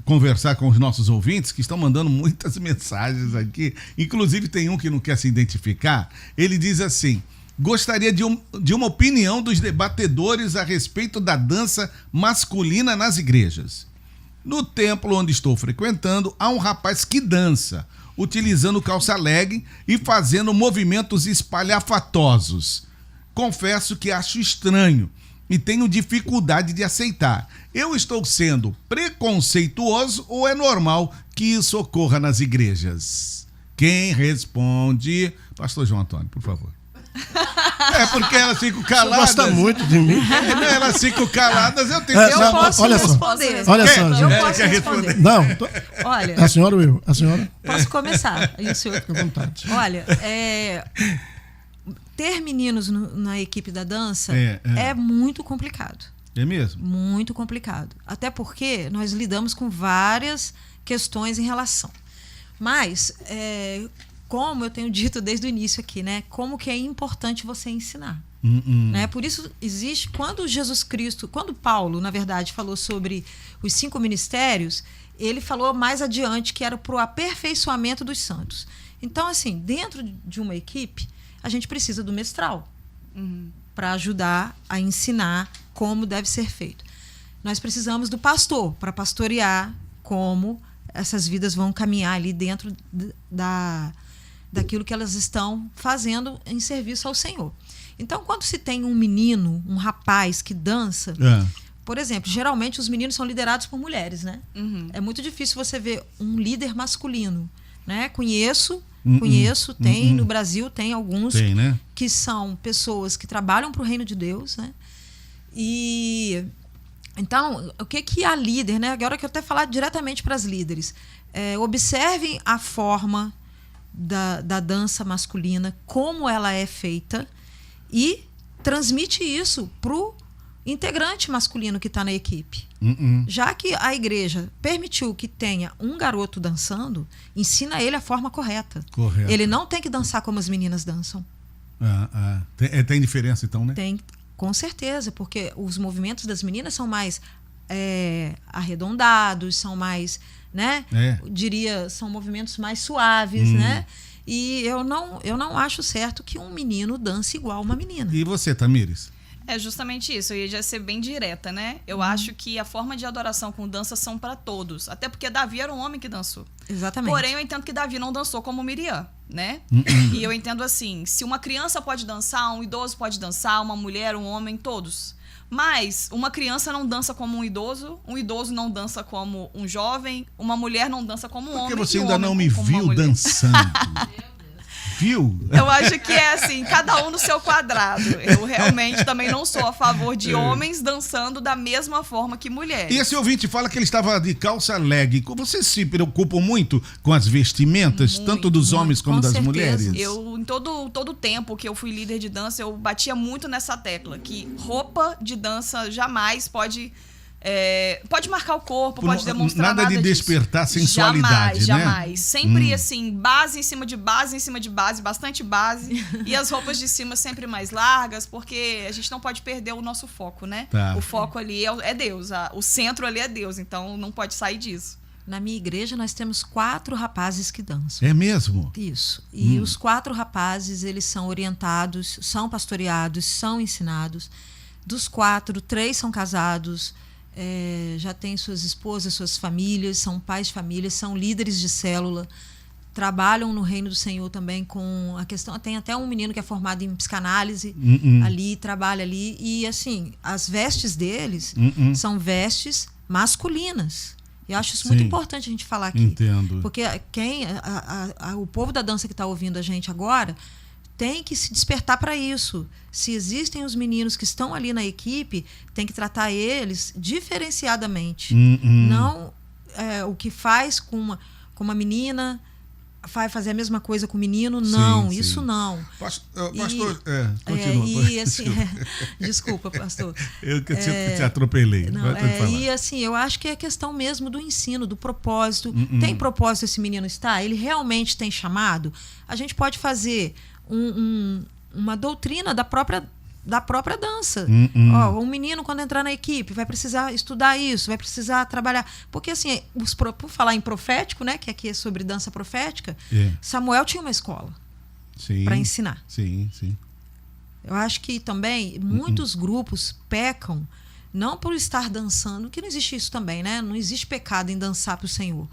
conversar com os nossos ouvintes que estão mandando muitas mensagens aqui. Inclusive tem um que não quer se identificar. Ele diz assim: gostaria de uma opinião dos debatedores a respeito da dança masculina nas igrejas. No templo onde estou frequentando, há um rapaz que dança, utilizando calça legging e fazendo movimentos espalhafatosos. Confesso que acho estranho e tenho dificuldade de aceitar. Eu estou sendo preconceituoso ou é normal que isso ocorra nas igrejas? Quem responde? Pastor João Antônio, por favor. É porque elas ficam caladas. Você gosta muito de mim. Elas ficam caladas, eu tenho que... Eu posso olha só. responder. Olha só, Eu gente. posso Quer responder. Não, Olha, a senhora ou eu? A senhora? posso começar. E o senhor? Fica à vontade. Olha, ter meninos na equipe da dança É. é muito complicado. É mesmo? Muito complicado. Até porque nós lidamos com várias questões em relação. Mas, como eu tenho dito desde o início aqui, né? Como que é importante você ensinar. Né? Por isso existe, quando Paulo, na verdade, falou sobre os 5 ministérios, ele falou mais adiante que era para o aperfeiçoamento dos santos. Então, assim, dentro de uma equipe, a gente precisa do mestral para ajudar a ensinar como deve ser feito. Nós precisamos do pastor para pastorear como essas vidas vão caminhar ali dentro daquilo que elas estão fazendo em serviço ao Senhor. Então, quando se tem um menino, um rapaz que dança, por exemplo, geralmente os meninos são liderados por mulheres, né? É muito difícil você ver um líder masculino, né? Conheço, tem no Brasil, tem alguns né? que são pessoas que trabalham para o reino de Deus, né? E então, o que a líder, né? Agora que eu até falar diretamente para as líderes, observem a forma da dança masculina, como ela é feita, e transmite isso pro integrante masculino que está na equipe. Já que a igreja permitiu que tenha um garoto dançando, ensina ele a forma correta. Ele não tem que dançar como as meninas dançam. Tem diferença então, né? Tem, com certeza, porque os movimentos das meninas são mais arredondados, são mais, né? Eu diria, são movimentos mais suaves, né? E eu não acho certo que um menino dance igual uma menina. E você, Tamires? É justamente isso, eu ia já ser bem direta, né? Eu acho que a forma de adoração com dança são para todos. Até porque Davi era um homem que dançou. Exatamente. Porém, eu entendo que Davi não dançou como Miriam, né? E eu entendo assim, se uma criança pode dançar, um idoso pode dançar, uma mulher, um homem, todos. Mas uma criança não dança como um idoso não dança como um jovem, uma mulher não dança como um homem. Porque você ainda não me viu dançando. Viu? Eu acho que é assim, cada um no seu quadrado. Eu realmente também não sou a favor de homens dançando da mesma forma que mulheres. E esse ouvinte fala que ele estava de calça leg. Vocês se preocupam muito com as vestimentas, tanto dos homens como das mulheres? Eu, em todo tempo que eu fui líder de dança, eu batia muito nessa tecla, que roupa de dança jamais pode marcar o corpo, pode demonstrar nada de despertar disso. sensualidade, jamais. Sempre assim, base em cima de base, bastante base. E as roupas de cima sempre mais largas, porque a gente não pode perder o nosso foco, né? Tá. O foco ali é Deus, o centro ali é Deus, então não pode sair disso. Na minha igreja nós temos 4 rapazes que dançam. É mesmo? Isso. E os 4 rapazes, eles são orientados, são pastoreados, são ensinados. Dos 4, 3 são casados, já têm suas esposas, suas famílias, são pais de família, são líderes de célula, trabalham no reino do Senhor também com a questão. Tem até um menino que é formado em psicanálise ali, trabalha ali. E assim, as vestes deles são vestes masculinas. Eu acho isso muito importante a gente falar aqui. Entendo. Porque o povo da dança que está ouvindo a gente agora tem que se despertar para isso. Se existem os meninos que estão ali na equipe, tem que tratar eles diferenciadamente. Não o que faz com uma menina vai fazer a mesma coisa com o menino. Não, sim. isso não. Pastor, continua. E assim, desculpa, pastor. Eu que te atropelei. Não, e assim, eu acho que é questão mesmo do ensino, do propósito. Tem propósito esse menino estar? Ele realmente tem chamado? A gente pode fazer uma doutrina da própria da própria dança. Ó, um menino, quando entrar na equipe, vai precisar estudar isso, vai precisar trabalhar. Porque, assim, por falar em profético, né, que aqui é sobre dança profética, Samuel tinha uma escola para ensinar. Sim, sim. Eu acho que também muitos grupos pecam, não por estar dançando, que não existe isso também, né? Não existe pecado em dançar para o Senhor.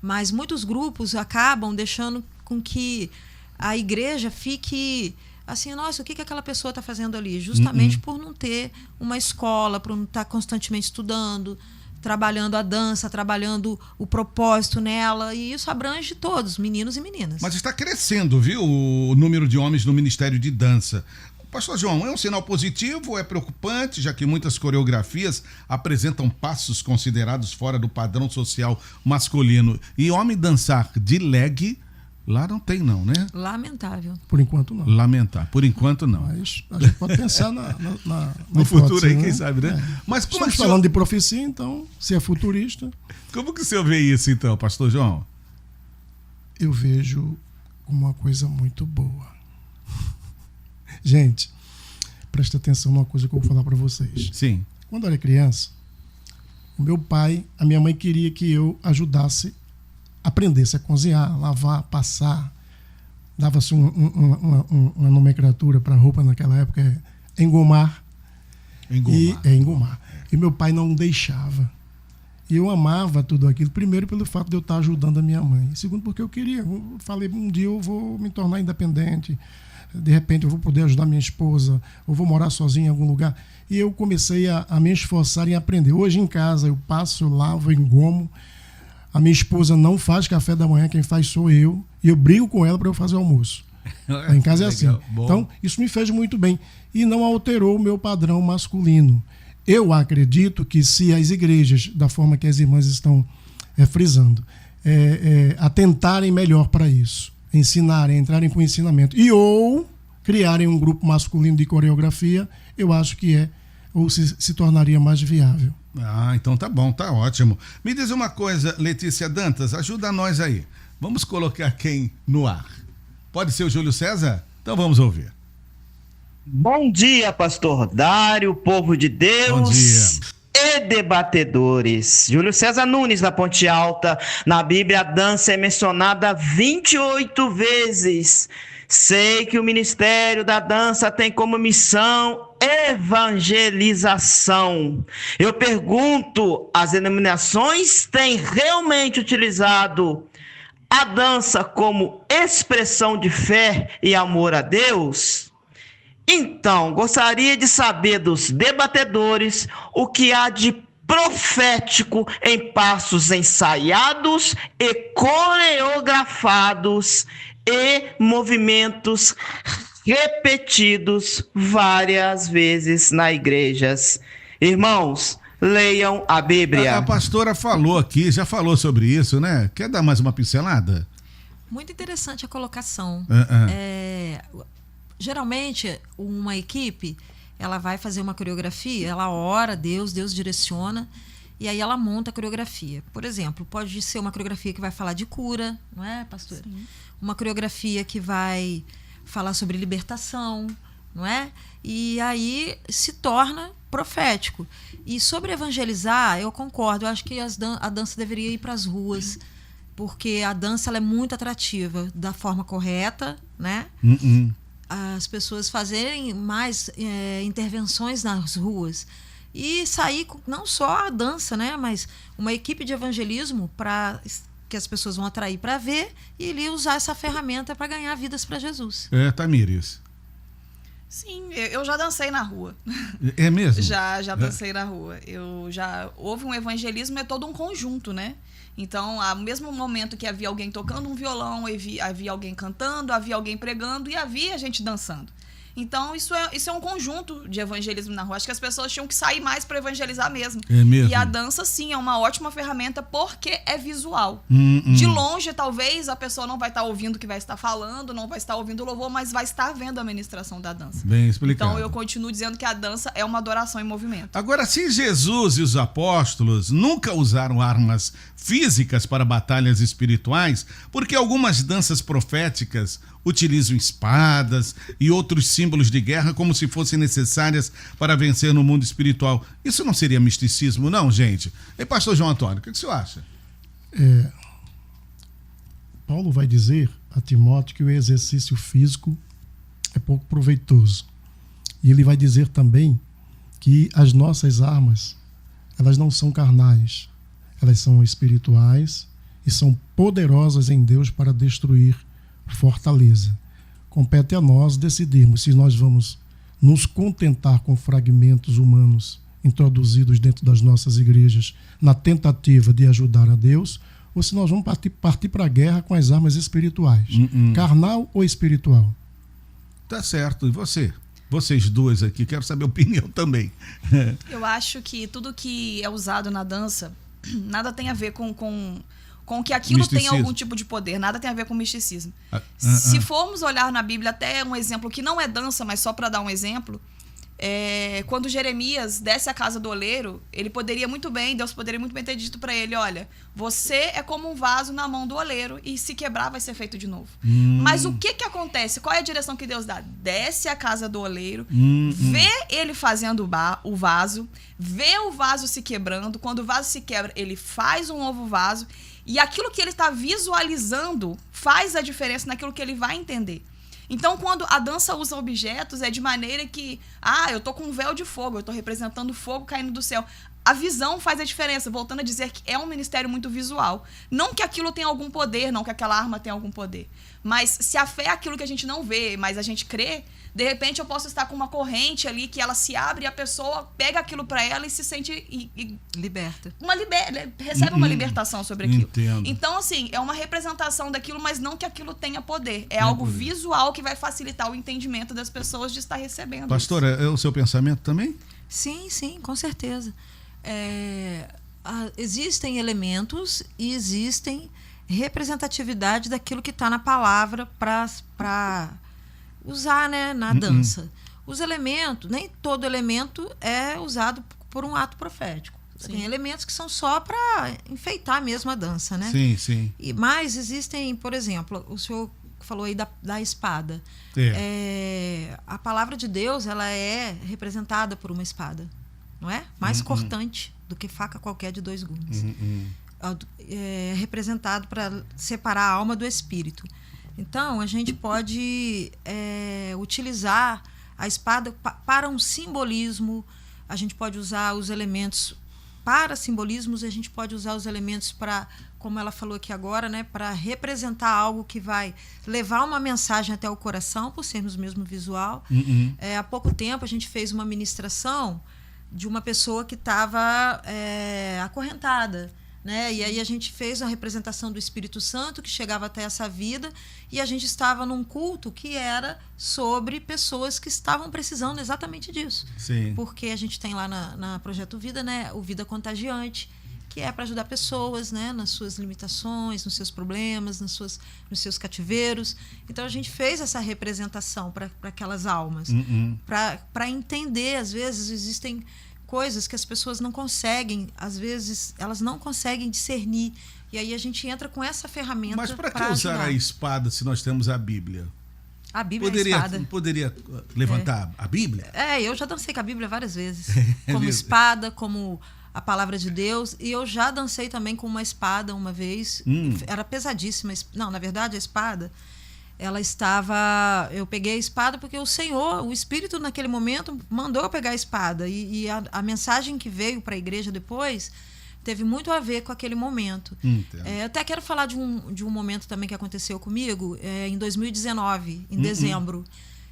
Mas muitos grupos acabam deixando com que a igreja fique assim, nossa, o que aquela pessoa está fazendo ali? Justamente por não ter uma escola, por não estar constantemente estudando, trabalhando a dança, trabalhando o propósito nela. E isso abrange todos, meninos e meninas. Mas está crescendo, viu, o número de homens no Ministério de Dança. Pastor João, é um sinal positivo ou é preocupante, já que muitas coreografias apresentam passos considerados fora do padrão social masculino? E homem dançar de leg, lá não tem não, né? Lamentável. Por enquanto não. Lamentável, por enquanto não. Mas a gente pode pensar no futuro aí, né? quem sabe, né? Mas como estamos falando de profecia, então, se é futurista... Como que o senhor vê isso, então, pastor João? Eu vejo como uma coisa muito boa. Gente, presta atenção numa coisa que eu vou falar para vocês. Sim. Quando eu era criança, o meu pai, a minha mãe queria que eu ajudasse, aprendesse a cozinhar, lavar, passar. Dava-se uma nomenclatura para roupa naquela época, engomar. Engomar. E meu pai não deixava. E eu amava tudo aquilo, primeiro pelo fato de eu estar ajudando a minha mãe. Segundo porque eu queria. Eu falei, um dia eu vou me tornar independente. De repente eu vou poder ajudar minha esposa, ou vou morar sozinho em algum lugar. E eu comecei a me esforçar em aprender. Hoje em casa eu passo, eu lavo, eu engomo. A minha esposa não faz café da manhã, quem faz sou eu. E eu brigo com ela para eu fazer o almoço. Lá em casa é assim. Bom. Então, isso me fez muito bem. E não alterou o meu padrão masculino. Eu acredito que se as igrejas, da forma que as irmãs estão frisando, atentarem melhor para isso, ensinarem, entrarem com ensinamento, ou criarem um grupo masculino de coreografia, eu acho que ou se tornaria mais viável. Ah, então tá bom, tá ótimo. Me diz uma coisa, Letícia Dantas, ajuda nós aí. Vamos colocar quem no ar? Pode ser o Júlio César? Então vamos ouvir. Bom dia, pastor Dário, povo de Deus. Bom dia. E debatedores. Júlio César Nunes, da Ponte Alta. Na Bíblia, a dança é mencionada 28 vezes. Sei que o Ministério da Dança tem como missão evangelização. Eu pergunto, as denominações têm realmente utilizado a dança como expressão de fé e amor a Deus? Então, gostaria de saber dos debatedores o que há de profético em passos ensaiados e coreografados e movimentos repetidos várias vezes nas igrejas. Irmãos, leiam a Bíblia. A pastora falou aqui, já falou sobre isso, né? Quer dar mais uma pincelada? Muito interessante a colocação. Geralmente, uma equipe, ela vai fazer uma coreografia, ela ora a Deus, Deus direciona, e aí ela monta a coreografia. Por exemplo, pode ser uma coreografia que vai falar de cura, não é, pastora? Sim. Uma coreografia que vai falar sobre libertação, não é? E aí se torna profético. E sobre evangelizar, eu concordo, eu acho que a dança deveria ir para as ruas, porque a dança ela é muito atrativa, da forma correta, né? As pessoas fazerem mais intervenções nas ruas e sair não só a dança, né, mas uma equipe de evangelismo para que as pessoas vão atrair para ver e ele usar essa ferramenta para ganhar vidas para Jesus. Tamires. Sim, eu já dancei na rua. É mesmo? Já dancei na rua. Houve um evangelismo, é todo um conjunto, né? Então, ao mesmo momento que havia alguém tocando um violão, havia alguém cantando, havia alguém pregando e havia gente dançando. Então, isso é um conjunto de evangelismo na rua. Acho que as pessoas tinham que sair mais para evangelizar mesmo. É mesmo. E a dança, sim, é uma ótima ferramenta porque é visual. De longe, talvez, a pessoa não vai estar ouvindo o que vai estar falando, não vai estar ouvindo o louvor, mas vai estar vendo a ministração da dança. Bem explicado. Então, eu continuo dizendo que a dança é uma adoração em movimento. Agora, se Jesus e os apóstolos nunca usaram armas físicas para batalhas espirituais, porque algumas danças proféticas utilizam espadas e outros símbolos símbolos de guerra como se fossem necessárias para vencer no mundo espiritual. Isso não seria misticismo, não, gente? E pastor João Antônio, o que o senhor acha? Paulo vai dizer a Timóteo que o exercício físico é pouco proveitoso. E ele vai dizer também que as nossas armas, elas não são carnais, elas são espirituais e são poderosas em Deus para destruir fortaleza. Compete a nós decidirmos se nós vamos nos contentar com fragmentos humanos introduzidos dentro das nossas igrejas na tentativa de ajudar a Deus, ou se nós vamos partir para a guerra com as armas espirituais, carnal ou espiritual. Tá certo. E você? Vocês duas aqui, quero saber a opinião também. Eu acho que tudo que é usado na dança, nada tem a ver com que aquilo tem algum tipo de poder, nada tem a ver com misticismo. Se formos olhar na Bíblia, até um exemplo que não é dança, mas só para dar um exemplo, quando Jeremias desce a casa do oleiro, Deus poderia muito bem ter dito para ele, olha, você é como um vaso na mão do oleiro e se quebrar vai ser feito de novo. Mas o que acontece? Qual é a direção que Deus dá? Desce a casa do oleiro, vê ele fazendo o vaso, vê o vaso se quebrando, quando o vaso se quebra, ele faz um novo vaso e aquilo que ele está visualizando faz a diferença naquilo que ele vai entender. Então, quando a dança usa objetos, é de maneira que, eu tô com um véu de fogo, eu tô representando fogo caindo do céu. A visão faz a diferença, voltando a dizer que é um ministério muito visual. Não que aquilo tenha algum poder, não que aquela arma tenha algum poder. Mas se a fé é aquilo que a gente não vê, mas a gente crê, de repente eu posso estar com uma corrente ali que ela se abre e a pessoa pega aquilo para ela e se sente... Liberta. Recebe uma libertação sobre aquilo. Entendo. Então, assim, é uma representação daquilo, mas não que aquilo tenha poder. É algo visual que vai facilitar o entendimento das pessoas de estar recebendo. Pastora, é o seu pensamento também? Sim, com certeza. Existem elementos e existem representatividade daquilo que está na palavra para usar, né, na dança. Os elementos, nem todo elemento é usado por um ato profético. Sim. Tem elementos que são só para enfeitar mesmo a dança, né? Sim. Mas existem, por exemplo, o senhor falou aí da espada. A palavra de Deus, ela é representada por uma espada, não é? Mais cortante do que faca qualquer de 2 gumes. É representado para separar a alma do espírito. Então, a gente pode utilizar a espada para um simbolismo, a gente pode usar os elementos para simbolismos, a gente pode usar os elementos para, como ela falou aqui agora, né, para representar algo que vai levar uma mensagem até o coração, por sermos mesmo visual. Há pouco tempo, a gente fez uma ministração de uma pessoa que estava acorrentada, né? E aí a gente fez a representação do Espírito Santo que chegava até essa vida, e a gente estava num culto que era sobre pessoas que estavam precisando exatamente disso. Sim. Porque a gente tem lá na Projeto Vida, né, o Vida Contagiante, que é para ajudar pessoas, né, nas suas limitações, nos seus problemas, nos seus cativeiros. Então a gente fez essa representação para aquelas almas, para entender. Às vezes existem coisas que as pessoas não conseguem, às vezes elas não conseguem discernir, e aí a gente entra com essa ferramenta. Mas para que usar a espada se nós temos a Bíblia? A Bíblia é a espada. Poderia levantar a Bíblia? Eu já dancei com a Bíblia várias vezes, como espada, como a palavra de Deus, e eu já dancei também com uma espada uma vez. Era pesadíssima. Não, na verdade, a espada, ela estava... Eu peguei a espada porque o Senhor, o Espírito, naquele momento, mandou eu pegar a espada. E a mensagem que veio para a igreja depois teve muito a ver com aquele momento. Eu até quero falar de um momento também que aconteceu comigo, em 2019, em dezembro.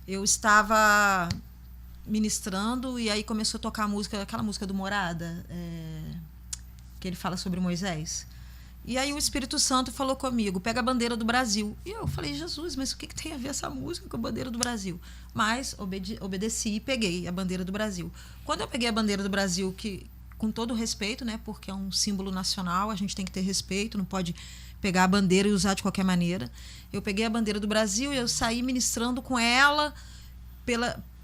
Eu estava ministrando e aí começou a tocar aquela música do Morada, que ele fala sobre Moisés. E aí o Espírito Santo falou comigo, pega a bandeira do Brasil. E eu falei, Jesus, mas o que tem a ver essa música com a bandeira do Brasil? Mas obedeci e peguei a bandeira do Brasil. Quando eu peguei a bandeira do Brasil, que com todo respeito, né, porque é um símbolo nacional, a gente tem que ter respeito, não pode pegar a bandeira e usar de qualquer maneira. Eu peguei a bandeira do Brasil e eu saí ministrando com ela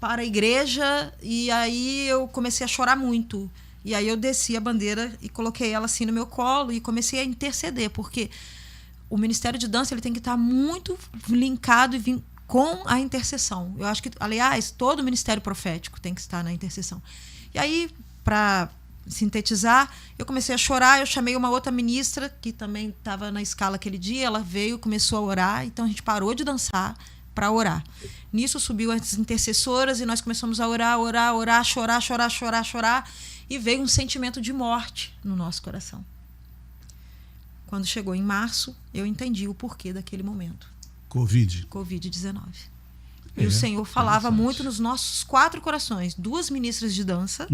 para a igreja, e aí eu comecei a chorar muito. E aí eu desci a bandeira e coloquei ela assim no meu colo e comecei a interceder, porque o Ministério de Dança ele tem que estar muito linkado e com a intercessão. Eu acho que, aliás, todo o ministério profético tem que estar na intercessão. E aí, para sintetizar, eu comecei a chorar, eu chamei uma outra ministra que também estava na escala aquele dia, ela veio, começou a orar, então a gente parou de dançar para orar. Nisso subiu as intercessoras e nós começamos a orar, chorar, e veio um sentimento de morte no nosso coração. Quando chegou em março, eu entendi o porquê daquele momento. Covid-19. E o Senhor falava muito nos nossos 4 corações, 2 ministras de dança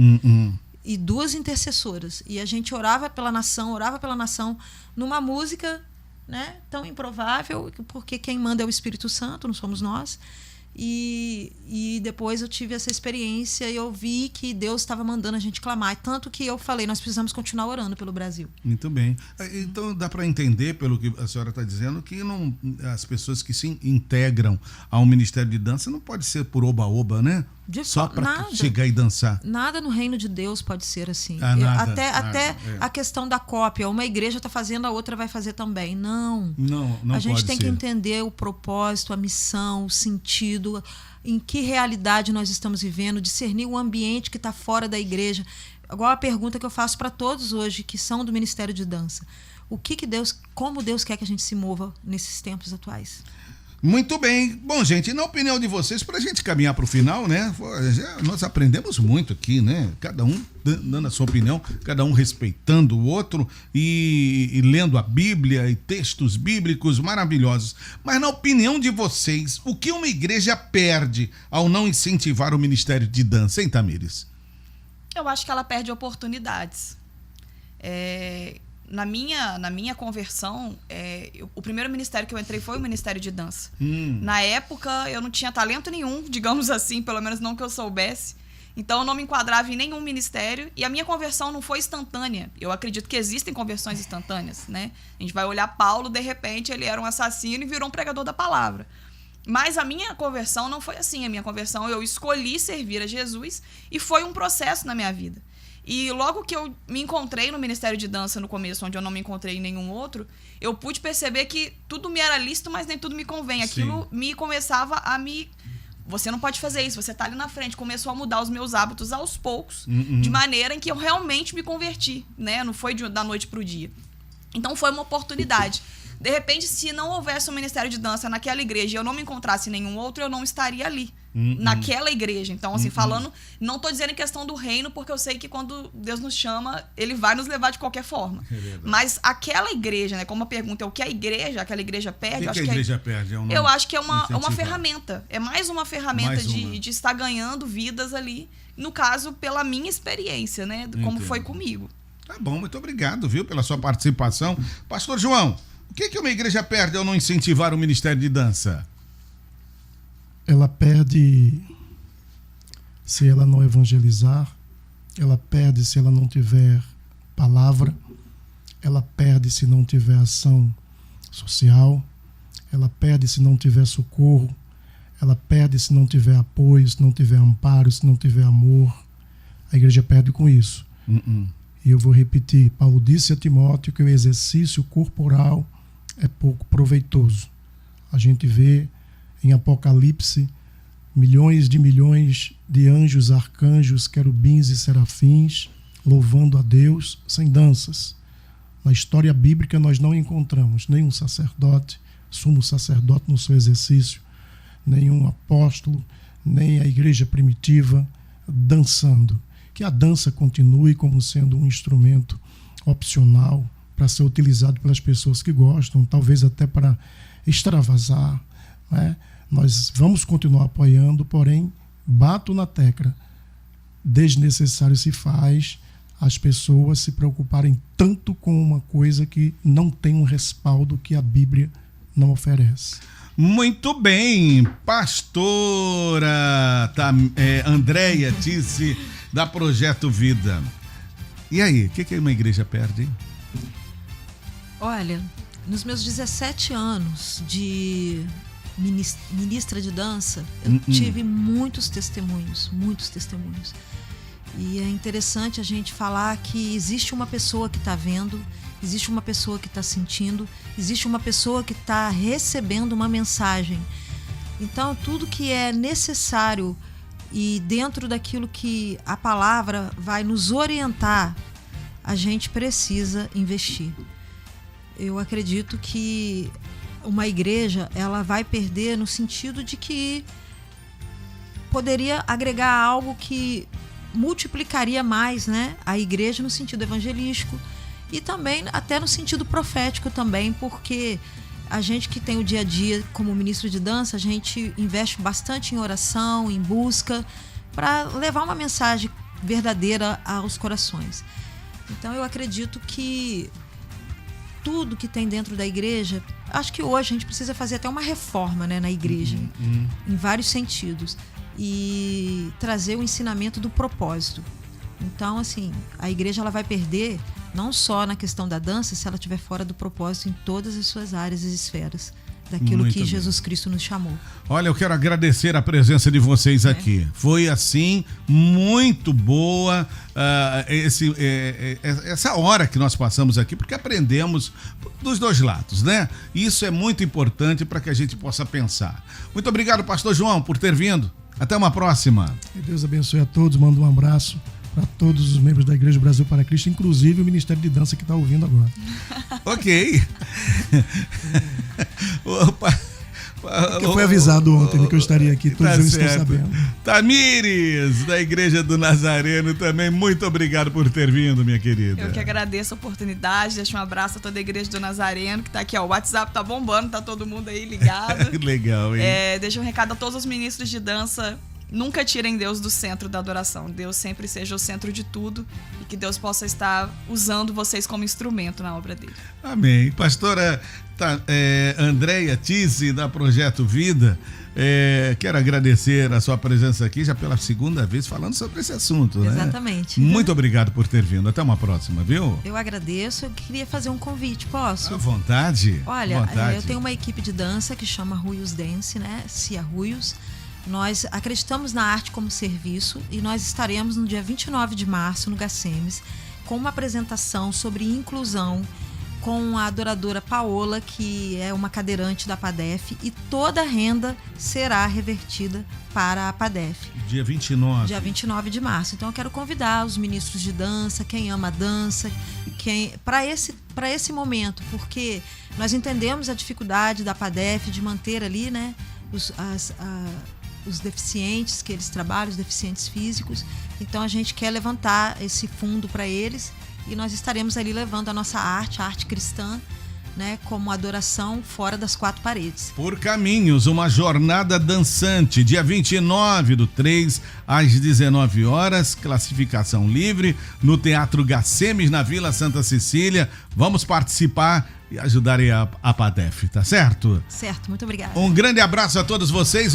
e 2 intercessoras. E a gente orava pela nação numa música, né, tão improvável, porque quem manda é o Espírito Santo, não somos nós. E depois eu tive essa experiência e eu vi que Deus estava mandando a gente clamar. Tanto que eu falei, nós precisamos continuar orando pelo Brasil. Muito bem. Então dá para entender, pelo que a senhora está dizendo, que não, as pessoas que se integram ao Ministério de Dança não pode ser por oba-oba, né? Só para chegar e dançar. Nada no reino de Deus pode ser assim. Até a questão da cópia. Uma igreja está fazendo, a outra vai fazer também. Não a gente tem que entender o propósito, a missão, o sentido, em que realidade nós estamos vivendo, discernir o ambiente que está fora da igreja. Igual a pergunta que eu faço para todos hoje que são do Ministério de Dança. Como Deus quer que a gente se mova nesses tempos atuais? Muito bem. Bom, gente, na opinião de vocês, para a gente caminhar para o final, né? Nós aprendemos muito aqui, né? Cada um dando a sua opinião, cada um respeitando o outro e lendo a Bíblia e textos bíblicos maravilhosos. Mas na opinião de vocês, o que uma igreja perde ao não incentivar o Ministério de Dança, hein, Tamires? Eu acho que ela perde oportunidades. Na minha conversão, o primeiro ministério que eu entrei foi o Ministério de Dança. Na época, eu não tinha talento nenhum, digamos assim, pelo menos não que eu soubesse. Então, eu não me enquadrava em nenhum ministério e a minha conversão não foi instantânea. Eu acredito que existem conversões instantâneas, né? A gente vai olhar Paulo, de repente, ele era um assassino e virou um pregador da palavra. Mas a minha conversão não foi assim. A minha conversão, eu escolhi servir a Jesus e foi um processo na minha vida. E logo que eu me encontrei no Ministério de Dança no começo, onde eu não me encontrei em nenhum outro, eu pude perceber que tudo me era lícito, mas nem tudo me convém. Aquilo me começava a me... Você não pode fazer isso, você tá ali na frente. Começou a mudar os meus hábitos aos poucos, de maneira em que eu realmente me converti, né? Não foi da noite pro dia. Então foi uma oportunidade. De repente, se não houvesse um Ministério de Dança naquela igreja e eu não me encontrasse em nenhum outro, eu não estaria ali. Naquela igreja. Então, assim, falando, não tô dizendo em questão do reino, porque eu sei que quando Deus nos chama, ele vai nos levar de qualquer forma. Mas aquela igreja, né, como a pergunta é o que aquela igreja perde, eu acho que é uma ferramenta. É mais uma ferramenta de estar ganhando vidas ali, no caso, pela minha experiência, né, como foi comigo. Tá bom, muito obrigado, viu, pela sua participação. Pastor João, o que uma igreja perde ao não incentivar o Ministério de Dança? Ela perde se ela não evangelizar, ela perde se ela não tiver palavra, ela perde se não tiver ação social, ela perde se não tiver socorro, ela perde se não tiver apoio, se não tiver amparo, se não tiver amor. A igreja perde com isso. E eu vou repetir, Paulo disse a Timóteo que o exercício corporal é pouco proveitoso. A gente vê em Apocalipse milhões de anjos, arcanjos, querubins e serafins louvando a Deus sem danças. Na história bíblica nós não encontramos nenhum sacerdote, sumo sacerdote no seu exercício, nenhum apóstolo, nem a igreja primitiva dançando. Que a dança continue como sendo um instrumento opcional para ser utilizado pelas pessoas que gostam, talvez até para extravasar, né? Nós vamos continuar apoiando, porém, bato na tecla, desnecessário se faz as pessoas se preocuparem tanto com uma coisa que não tem um respaldo que a Bíblia não oferece. Muito bem, pastora Andréia Tisse, da Projeto Vida. E aí, o que uma igreja perde, hein? Olha, nos meus 17 anos de ministra de dança, eu tive muitos testemunhos. E é interessante a gente falar que existe uma pessoa que está vendo, existe uma pessoa que está sentindo, existe uma pessoa que está recebendo uma mensagem. Então, tudo que é necessário e dentro daquilo que a palavra vai nos orientar, a gente precisa investir. Eu acredito que uma igreja, ela vai perder no sentido de que poderia agregar algo que multiplicaria mais, né, a igreja no sentido evangelístico e também até no sentido profético também, porque a gente que tem o dia a dia como ministro de dança, a gente investe bastante em oração, em busca, para levar uma mensagem verdadeira aos corações. Então eu acredito que tudo que tem dentro da igreja, acho que hoje a gente precisa fazer até uma reforma, né, na igreja, em vários sentidos, e trazer o ensinamento do propósito. Então, assim, a igreja ela vai perder não só na questão da dança, se ela estiver fora do propósito em todas as suas áreas e esferas daquilo Muito que bem. Jesus Cristo nos chamou. Olha, eu quero agradecer a presença de vocês aqui. Foi, assim, muito boa essa hora que nós passamos aqui, porque aprendemos dos dois lados, né? Isso é muito importante para que a gente possa pensar. Muito obrigado, pastor João, por ter vindo. Até uma próxima. Que Deus abençoe a todos, manda um abraço para todos os membros da Igreja Brasil para Cristo, inclusive o Ministério de Dança que está ouvindo agora. Ok. Porque foi avisado ontem que eu estaria aqui, todos eles estão sabendo. Tamires, da Igreja do Nazareno, também muito obrigado por ter vindo, minha querida. Eu que agradeço a oportunidade, deixo um abraço a toda a Igreja do Nazareno, que tá aqui, ó, o WhatsApp tá bombando, tá todo mundo aí ligado. Legal, hein? Deixo um recado a todos os ministros de dança: nunca tirem Deus do centro da adoração. Deus sempre seja o centro de tudo e que Deus possa estar usando vocês como instrumento na obra dele. Amém. Pastora Andréia Tise, da Projeto Vida, quero agradecer a sua presença aqui já pela segunda vez falando sobre esse assunto, né? Exatamente. Muito obrigado por ter vindo. Até uma próxima, viu? Eu agradeço. Eu queria fazer um convite, posso? À vontade. Olha, vontade. eu tenho uma equipe de dança que chama Ruios Dance, né? Cia Ruios. Nós acreditamos na arte como serviço e nós estaremos no dia 29 de março no Gacemes com uma apresentação sobre inclusão com a adoradora Paola, que é uma cadeirante da PADEF, e toda a renda será revertida para a PADEF. Dia 29. Dia 29 de março. Então eu quero convidar os ministros de dança, quem ama a dança, para esse momento, porque nós entendemos a dificuldade da PADEF de manter ali, né, os deficientes que eles trabalham, os deficientes físicos. Então a gente quer levantar esse fundo para eles e nós estaremos ali levando a nossa arte, a arte cristã, né, como adoração fora das quatro paredes. Por Caminhos, uma jornada dançante, dia 29/3 às 19 horas, classificação livre no Teatro Gacemes, na Vila Santa Cecília. Vamos participar e ajudar a PADEF, tá certo? Certo, muito obrigada. Um grande abraço a todos vocês.